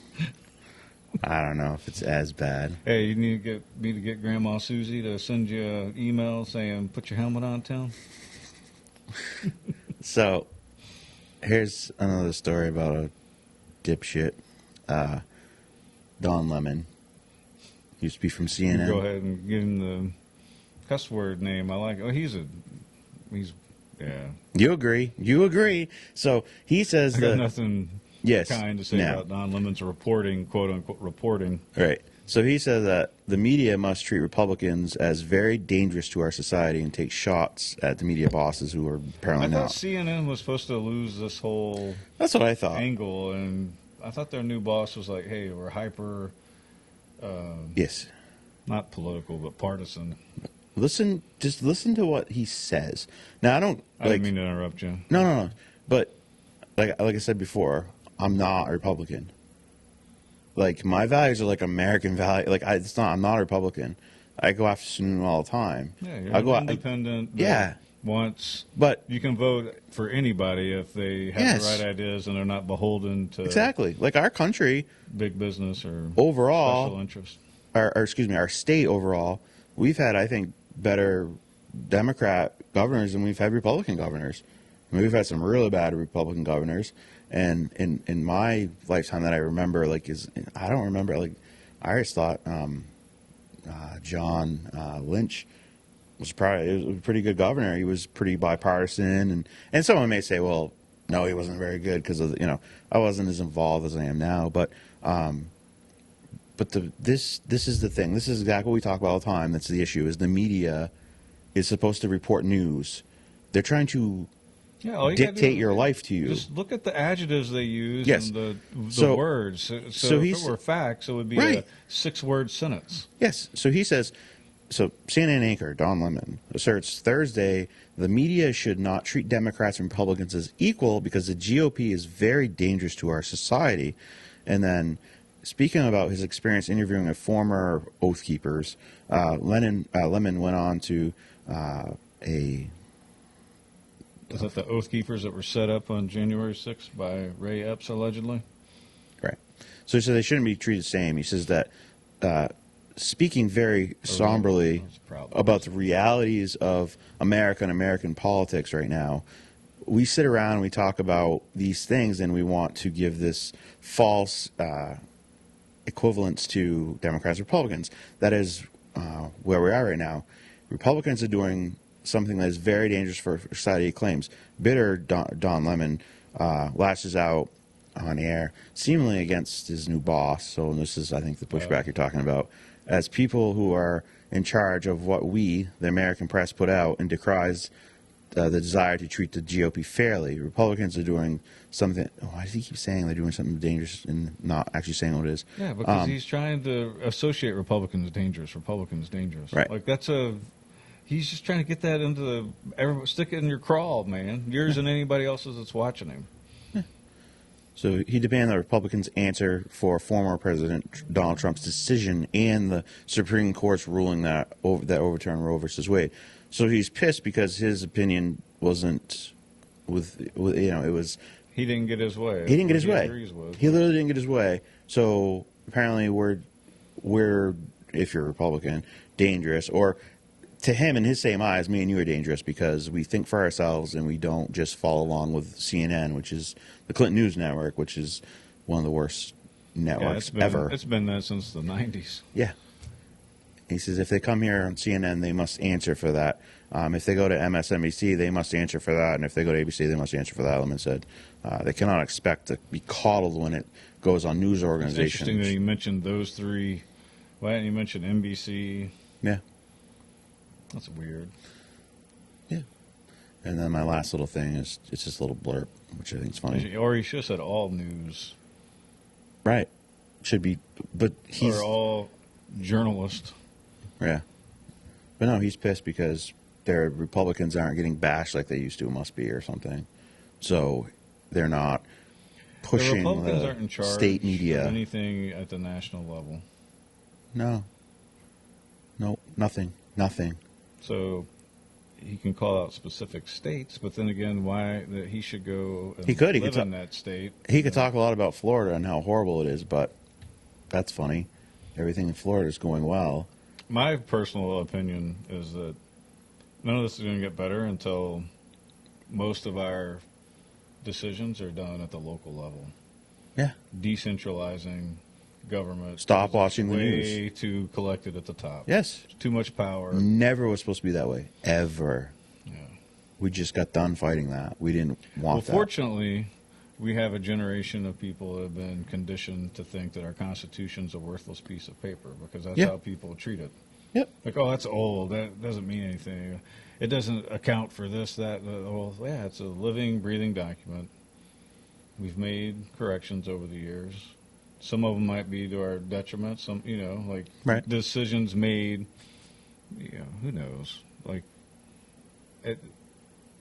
A: I don't know if it's as bad.
B: Hey, you need to get me to get Grandma Susie to send you an email saying, "Put your helmet on, town."
A: So, here's another story about a dipshit, Don Lemon. Used to be from CNN.
B: Go ahead and give him the cuss word name. I like. Oh, he's yeah.
A: You agree? You agree? So he says
B: I got
A: that.
B: nothing
A: Yes.
B: kind to say
A: Now.
B: about Don Lemon's reporting, quote unquote, reporting.
A: Right. So he says that the media must treat Republicans as very dangerous to our society and take shots at the media bosses who are apparently
B: I thought
A: not.
B: CNN was supposed to lose this whole
A: That's what I thought.
B: angle, and I thought their new boss was like, "Hey, we're hyper,
A: Yes.
B: not political, but partisan."
A: Just listen to what he says. Now I don't
B: I
A: like.
B: didn't mean to interrupt you.
A: No. But like I said before, I'm not a Republican. Like my values are like American value. Like I'm not a Republican. I go after Sununu all the time.
B: Yeah, you're
A: I go
B: an independent. that
A: yeah.
B: wants.
A: But
B: You can vote for anybody if they have
A: Yes.
B: the right ideas and they're not beholden to
A: exactly, like our country
B: big business or
A: overall,
B: special interest.
A: or excuse me, our state overall, we've had, I think, better Democrat governors than we've had Republican governors. I mean, we've had some really bad Republican governors, and in my lifetime that I remember, like I don't remember, like I always thought John Lynch was probably it was a pretty good governor. He was pretty bipartisan, and someone may say, well, no, he wasn't very good because of I wasn't as involved as I am now, but this is the thing. This is exactly what we talk about all the time. That's the issue. Is the media is supposed to report news. They're trying to
B: Yeah, all you gotta
A: dictate
B: do
A: your
B: is
A: life to you.
B: Just look at the adjectives they use
A: Yes.
B: and the
A: So-
B: words. So
A: so
B: if
A: he's-
B: it were facts, it would be
A: Right.
B: a 6-word sentence.
A: Yes. So he says, so CNN anchor Don Lemon asserts Thursday the media should not treat Democrats and Republicans as equal because the GOP is very dangerous to our society. And then speaking about his experience interviewing a former Oath Keepers, Lemon went on to a
B: Is that the Oath Keepers that were set up on January 6th by Ray Epps, allegedly?
A: right. So he said they shouldn't be treated the same. He says that speaking very somberly
B: That's a problem.
A: about the realities of America and American politics right now, we sit around and we talk about these things and we want to give this false equivalence to Democrats and Republicans. That is where we are right now. Republicans are doing something that is very dangerous for society, he claims. Bitter Don Lemon lashes out on air, seemingly against his new boss. So this is, I think, the pushback you're talking about. As people who are in charge of what we, the American press, put out and decries the desire to treat the GOP fairly. Republicans are doing something. Why does he keep saying they're doing something dangerous and not actually saying what it is?
B: Yeah, because he's trying to associate Republicans dangerous. Republicans dangerous.
A: Right.
B: Like he's just trying to get that into stick it in your crawl, man. Yours and anybody else's that's watching him.
A: So he demanded that Republicans answer for former President Donald Trump's decision and the Supreme Court's ruling that overturned Roe versus Wade. So he's pissed because his opinion wasn't it was
B: He didn't get his way.
A: he didn't get his
B: He
A: way.
B: agrees with.
A: He literally didn't get his way. So apparently we're if you're a Republican dangerous, or to him in his same eyes, me and you are dangerous because we think for ourselves and we don't just follow along with CNN, which is the Clinton News Network, which is one of the worst networks ever.
B: It's been that since the 90s.
A: Yeah. He says if they come here on CNN, they must answer for that. If they go to MSNBC, they must answer for that. And if they go to ABC, they must answer for that. Lemon said they cannot expect to be coddled when it goes on news
B: It's
A: organizations.
B: interesting that you mentioned those three. Why didn't you mention NBC?
A: Yeah.
B: That's weird.
A: Yeah. And then my last little thing is it's this little blurb, which I think is funny.
B: Or he should have said all news.
A: Right. Should be, but he's
B: Or all journalists.
A: yeah. But no, he's pissed because their Republicans aren't getting bashed like they used to, must be, or something. So they're not
B: The
A: pushing
B: Republicans aren't in
A: the
B: charge
A: state
B: of
A: media.
B: anything at the national level.
A: No. No, nothing. Nothing.
B: So he can call out specific states, but then again, why that he should go and
A: He could
B: live
A: ta-
B: in that state?
A: He could talk a lot about Florida and how horrible it is, but that's funny. Everything in Florida is going well.
B: My personal opinion is that none of this is going to get better until most of our decisions are done at the local level.
A: Yeah.
B: Decentralizing government.
A: Stop watching the
B: way
A: news.
B: too collected at the top.
A: Yes.
B: Too much power.
A: Never was supposed to be that way. Ever.
B: Yeah.
A: We just got done fighting that. We didn't
B: Well,
A: want that.
B: fortunately, we have a generation of people that have been conditioned to think that our Constitution's a worthless piece of paper because that's
A: Yeah.
B: how people treat it.
A: Yep.
B: Like, oh, that's old. That doesn't mean anything. It doesn't account for this, that. Well, yeah, it's a living, breathing document. We've made corrections over the years. Some of them might be to our detriment. Some, like
A: Right.
B: decisions made. Who knows?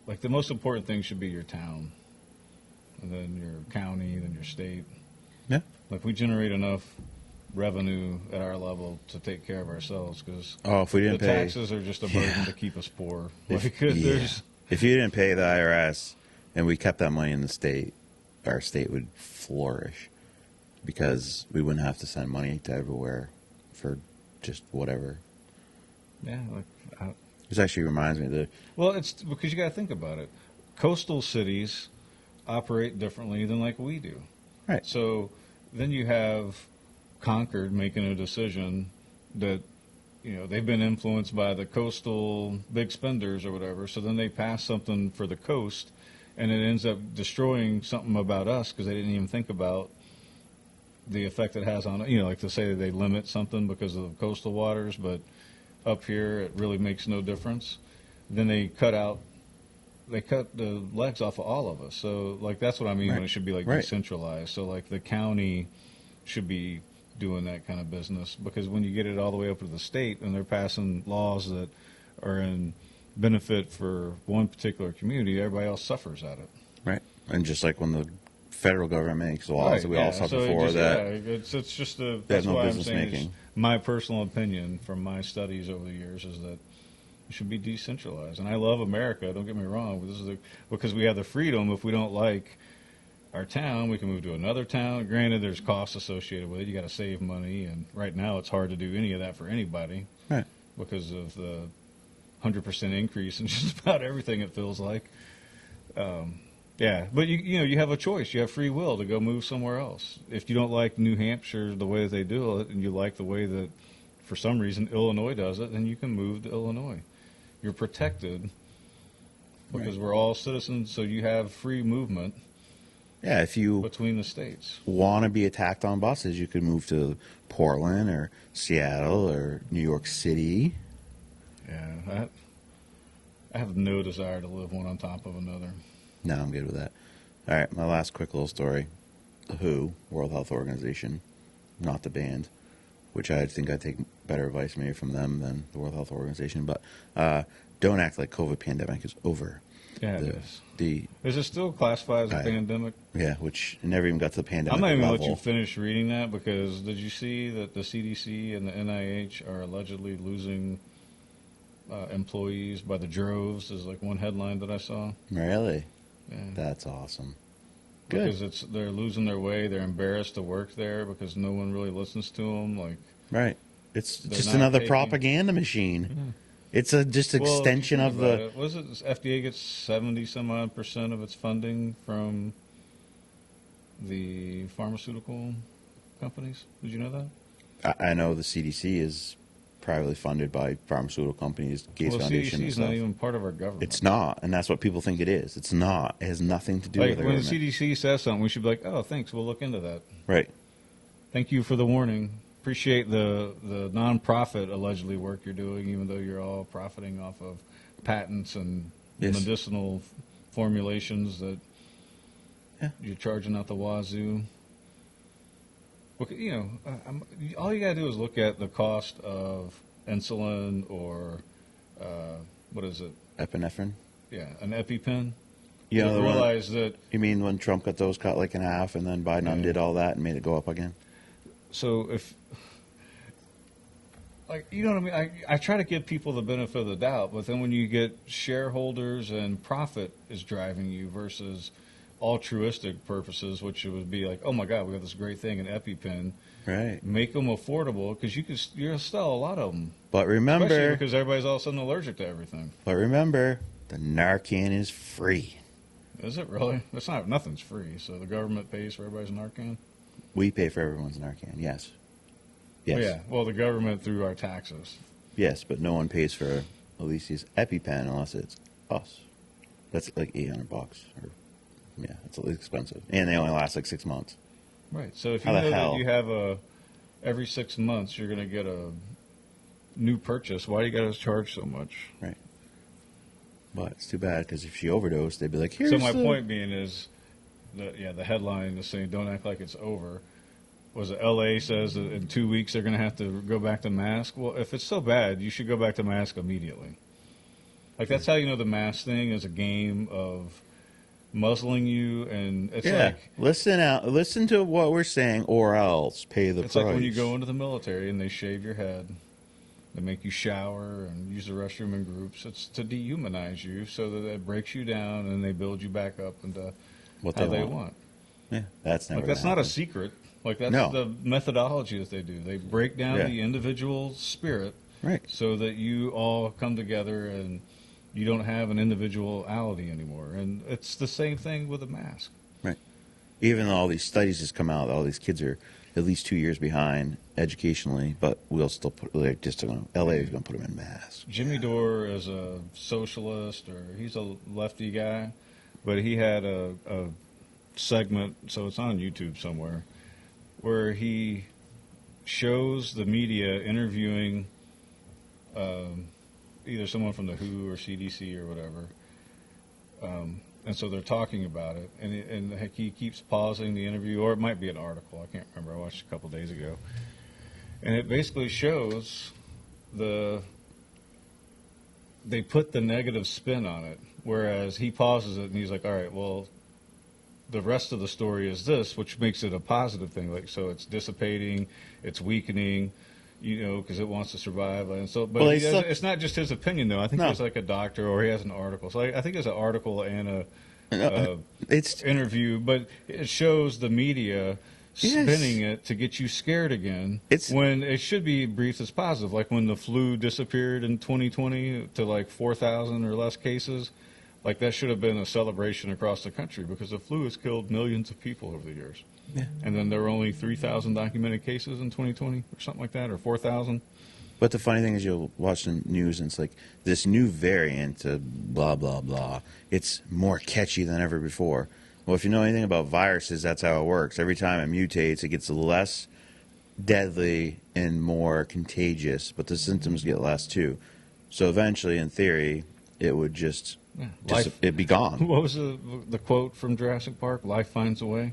B: Like the most important thing should be your town, and then your county, then your state.
A: Yeah.
B: Like we generate enough revenue at our level to take care of ourselves because
A: Oh, if we
B: the
A: didn't pay.
B: taxes are just a burden
A: Yeah.
B: to keep us poor.
A: If,
B: Like,
A: yeah.
B: there's
A: If you didn't pay the IRS and we kept that money in the state, our state would flourish because we wouldn't have to send money to everywhere for just whatever. This actually reminds me that
B: well, it's because you got to think about it. Coastal cities operate differently than like we do.
A: right.
B: So then you have Concord making a decision that they've been influenced by the coastal big spenders or whatever. So then they pass something for the coast, and it ends up destroying something about us because they didn't even think about the effect it has on, like to say that they limit something because of the coastal waters, but up here it really makes no difference. Then they cut the legs off of all of us. So like that's what I mean when it should be like decentralized. So like the county should be doing that kind of business, because when you get it all the way up to the state and they're passing laws that are in benefit for one particular community, everybody else suffers at it.
A: Right. And just like when the federal government makes laws that we all suffer
B: so
A: for,
B: it's just
A: that's
B: why
A: no
B: I'm
A: business
B: saying
A: making.
B: my personal opinion from my studies over the years is that it should be decentralized. And I love America, don't get me wrong, but this is because we have the freedom. If we don't like our town, we can move to another town. Granted, there's costs associated with it. You got to save money, and right now it's hard to do any of that for anybody,
A: Right.
B: because of the 100% increase in just about everything. It feels like, but you have a choice. You have free will to go move somewhere else. If you don't like New Hampshire the way that they do it, and you like the way that, for some reason, Illinois does it, then you can move to Illinois. You're protected because we're all citizens, so you have free movement.
A: Yeah, if you
B: between the states
A: want to be attacked on buses, you could move to Portland or Seattle or New York City.
B: Yeah, I have no desire to live one on top of another.
A: No, I'm good with that. All right, my last quick little story. The WHO, World Health Organization, not the band, which I think I'd take better advice maybe from them than the World Health Organization, but don't act like COVID pandemic is over.
B: Yeah, it is.
A: Is
B: it still classified as a pandemic?
A: Yeah, which never even got to the pandemic
B: I'm not even
A: level.
B: going to let you finish reading that, because did you see that the CDC and the NIH are allegedly losing employees by the droves? Is like one headline that I saw.
A: Really?
B: Yeah.
A: That's awesome. Good.
B: Because they're losing their way. They're embarrassed to work there because no one really listens to them. Like,
A: right. It's just another propaganda machine.
B: Mm-hmm.
A: It's just extension of the.
B: Was it FDA gets 70% of its funding from the pharmaceutical companies? Did you know that?
A: I know the CDC is privately funded by pharmaceutical companies, Gates Foundation.
B: CDC
A: and
B: is
A: stuff.
B: not even part of our government.
A: It's not, and that's what people think it is. It's not. It has nothing to do with
B: when
A: government.
B: the CDC says something, we should be like, "Oh, thanks. We'll look into that."
A: Right.
B: Thank you for the warning. Appreciate the nonprofit allegedly work you're doing, even though you're all profiting off of patents and medicinal formulations that you're charging out the wazoo. Look, all you gotta do is look at the cost of insulin or what is it?
A: Epinephrine.
B: Yeah, an EpiPen.
A: You know,
B: realize that.
A: You mean when Trump got those cut like in half, and then Biden undid all that and made it go up again?
B: So if, you know what I mean? I try to give people the benefit of the doubt, but then when you get shareholders and profit is driving you versus altruistic purposes, which would be like, oh my God, we have this great thing, an EpiPen.
A: Right.
B: Make them affordable, because you'll sell a lot of them.
A: But remember,
B: especially because everybody's all of a sudden allergic to everything.
A: But remember, the Narcan is free.
B: Is it really? It's not. Nothing's free. So the government pays for everybody's Narcan.
A: We pay for everyone's Narcan. Yes. Yes.
B: Oh, yeah. Well, the government through our taxes.
A: Yes, but no one pays for Alicia's EpiPen unless it's us. That's like $800. Yeah, it's expensive, and they only last like 6 months.
B: Right. So if you know that you have every 6 months you're going to get a new purchase, why do you got to charge so much?
A: Right. But it's too bad, because if she overdosed, they'd be like, "Here's."
B: So my point being is, the headline is saying, "Don't act like it's over." Was it L.A. says that in 2 weeks they're going to have to go back to mask? Well, if it's so bad, you should go back to mask immediately. Like, that's how you know the mask thing is a game of muzzling you, and it's like,
A: listen to what we're saying, or else pay the price.
B: It's like when you go into the military and they shave your head, they make you shower and use the restroom in groups. It's to dehumanize you so that it breaks you down and they build you back up into
A: what
B: how they want.
A: Yeah, that's never.
B: Like, that's not a secret. Like, that's the methodology that they do. They break down the individual spirit,
A: right,
B: so that you all come together and you don't have an individuality anymore. And it's the same thing with a mask.
A: Right. Even though all these studies just come out, all these kids are at least 2 years behind educationally, but we'll still put like just LA is going to put them in masks.
B: Jimmy Dore is a socialist, or he's a lefty guy, but he had a segment, so it's on YouTube somewhere, where he shows the media interviewing either someone from the WHO or CDC or whatever. And so they're talking about it, and heck, he keeps pausing the interview, or it might be an article. I can't remember. I watched it a couple days ago. And it basically shows they put the negative spin on it, whereas he pauses it and he's like, all right, well, the rest of the story is this, which makes it a positive thing. Like, so it's dissipating, it's weakening, because it wants to survive. And so, but it's not just his opinion, though. I think there's like a doctor, or he has an article. So I think there's an article and it's interview, but it shows the media spinning it to get you scared again. When it should be briefed as positive, like when the flu disappeared in 2020 to like 4,000 or less cases. Like, that should have been a celebration across the country, because the flu has killed millions of people over the years. Yeah. And then there were only 3,000 documented cases in 2020 or something like that, or 4,000.
A: But the funny thing is, you'll watch the news and it's like this new variant of blah, blah, blah. It's more catchy than ever before. Well, if you know anything about viruses, that's how it works. Every time it mutates, it gets less deadly and more contagious, but the symptoms get less too. So eventually, in theory, it would just it'd be gone.
B: What was the quote from Jurassic Park? Life finds a way.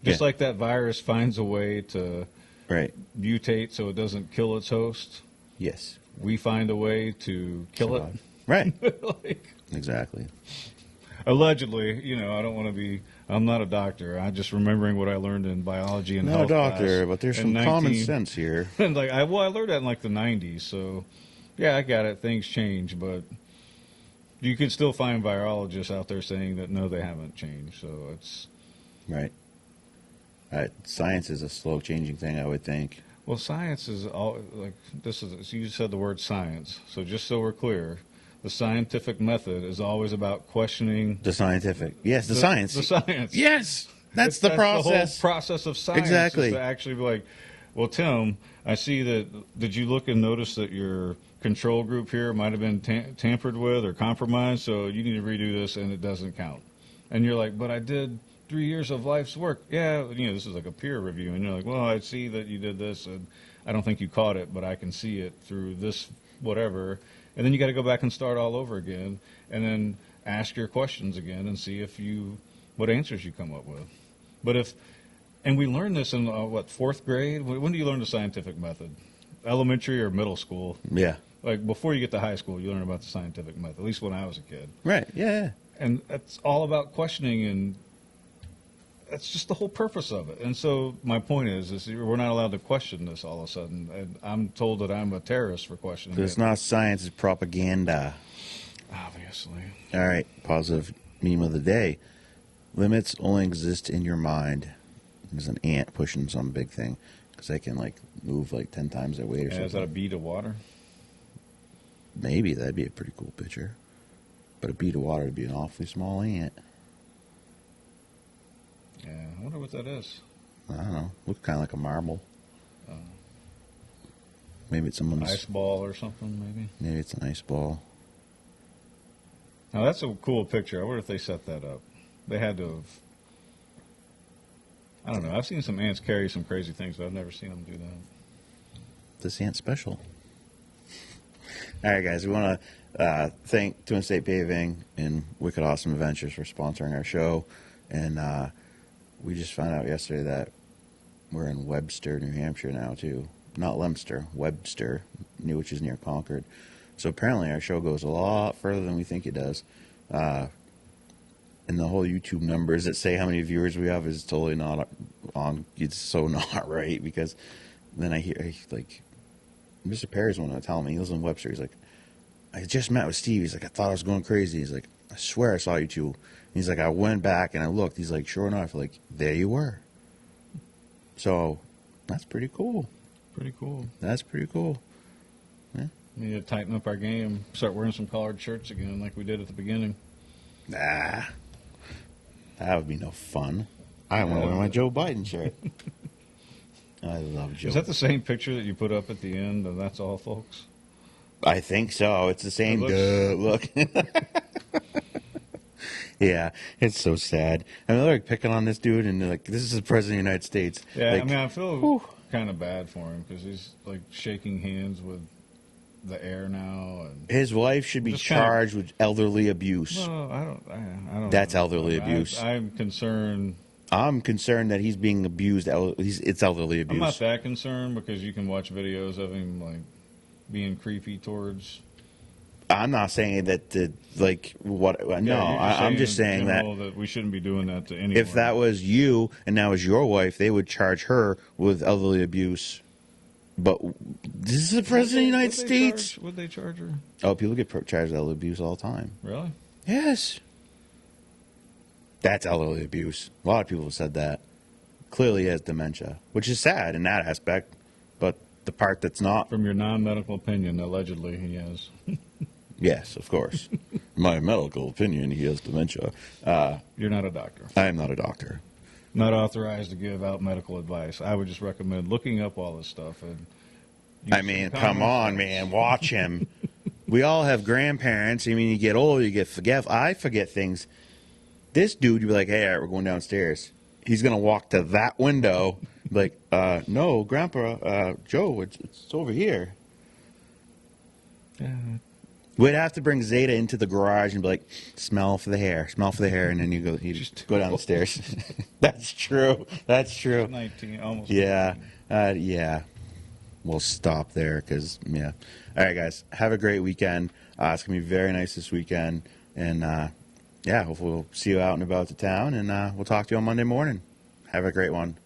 B: Just like that virus finds a way to mutate so it doesn't kill its host.
A: Yes.
B: We find a way to kill it.
A: Right. Exactly.
B: Allegedly, I don't want to be. I'm not a doctor. I'm just remembering what I learned in biology and health
A: class. Not a doctor, but there's some common
B: 19
A: sense here.
B: And I learned that in like the 90s. So, yeah, I got it. Things change, but you can still find virologists out there saying that no, they haven't changed. So it's
A: right. Science is a slow changing thing, I would think.
B: Well, science is all like this is. You said the word science, so just so we're clear, the scientific method is always about questioning
A: the scientific. Yes, the science.
B: The science.
A: Yes, that's the process.
B: The whole process of science.
A: Exactly.
B: Is to actually be like, well, Tim, I see that. Did you look and notice that your control group here might have been tampered with or compromised? So you need to redo this, and it doesn't count. And you're like, but I did 3 years of life's work. Yeah, this is like a peer review, and you're like, well, I see that you did this, and I don't think you caught it, but I can see it through this whatever. And then you got to go back and start all over again, and then ask your questions again and see what answers you come up with. And we learned this in fourth grade? When do you learn the scientific method? Elementary or middle school?
A: Yeah.
B: Like before you get to high school, you learn about the scientific method. At least when I was a kid.
A: Right. Yeah.
B: And it's all about questioning, and that's just the whole purpose of it. And so my point is we're not allowed to question this all of a sudden. And I'm told that I'm a terrorist for questioning it.
A: It's not science, it's propaganda.
B: Obviously.
A: All right, positive meme of the day. Limits only exist in your mind. There's an ant pushing some big thing because they can move 10 times their weight or something.
B: Is that a bead of water?
A: Maybe. That'd be a pretty cool picture. But a bead of water would be an awfully small ant.
B: Yeah, I wonder what that is.
A: I don't know. Looks kind of like a marble. Maybe it's someone's
B: ice ball or something.
A: Maybe it's an ice ball.
B: Now that's a cool picture. I wonder if they set that up. They had to have. I don't know. I've seen some ants carry some crazy things, but I've never seen them do that.
A: This ant's special. All right, guys. We want to thank Twin State Paving and Wicked Awesome Adventures for sponsoring our show. And we just found out yesterday that we're in Webster, New Hampshire now, too. Not Leominster, Webster, which is near Concord. So apparently our show goes a lot further than we think it does. And the whole YouTube numbers that say how many viewers we have is totally not on. It's so not right, because then I hear, Mr. Perry's one telling me, he lives in Webster. He's like, I just met with Steve. He's like, I thought I was going crazy. He's like, I swear I saw you two. He's like, I went back and I looked. He's like, sure enough, there you were. So that's pretty cool.
B: Pretty cool.
A: That's pretty cool. Yeah.
B: We need to tighten up our game. Start wearing some collared shirts again like we did at the beginning.
A: Nah. That would be no fun. I want to wear my Joe Biden shirt. I love Joe.
B: Is that the same picture that you put up at the end? And that's all, folks.
A: I think so. It's the same.
B: It
A: Look. Yeah, it's so sad. I mean, they're like picking on this dude, and they're like, this is the president of the United States.
B: Yeah,
A: Like,
B: I mean, I feel
A: whew.
B: kind of bad for him because he's like shaking hands with the heir now, and
A: His wife should be
B: Just kinda-
A: charged with elderly abuse.
B: no, I don't.
A: That's
B: know.
A: elderly abuse.
B: I'm concerned.
A: I'm concerned that he's being abused. It's elderly abuse.
B: I'm not that concerned because you can watch videos of him like being creepy towards.
A: I'm not saying that what. No,
B: Yeah,
A: I'm just
B: in
A: saying
B: general that we shouldn't be doing that to anyone.
A: if that was you and that was your wife, they would charge her with elderly abuse. But this is the president of the United States.
B: Would they charge her?
A: Oh, people get charged with elderly abuse all the time.
B: Really?
A: Yes. That's elderly abuse. A lot of people have said that. Clearly he has dementia, which is sad in that aspect. But the part that's not,
B: From your non-medical opinion, allegedly he has.
A: yes, of course. My medical opinion, he has dementia.
B: You're not a doctor.
A: I am not a doctor.
B: Not authorized to give out medical advice. I would just recommend looking up all this stuff. And
A: I mean, come on, man. Watch him. We all have grandparents. I mean, you get older, you get forget. I forget things. This dude, you'd be like, hey, all right, we're going downstairs. He's going to walk to that window. Be like, no, Grandpa, Joe, it's over here.
B: Yeah.
A: We'd have to bring Zeta into the garage and be like, smell for the hair, and then you just go down the stairs. That's true. That's true.
B: 19, almost.
A: Yeah. Yeah. We'll stop there because, yeah. All right, guys. Have a great weekend. It's going to be very nice this weekend. And, yeah, hopefully we'll see you out and about the town. And we'll talk to you on Monday morning. Have a great one.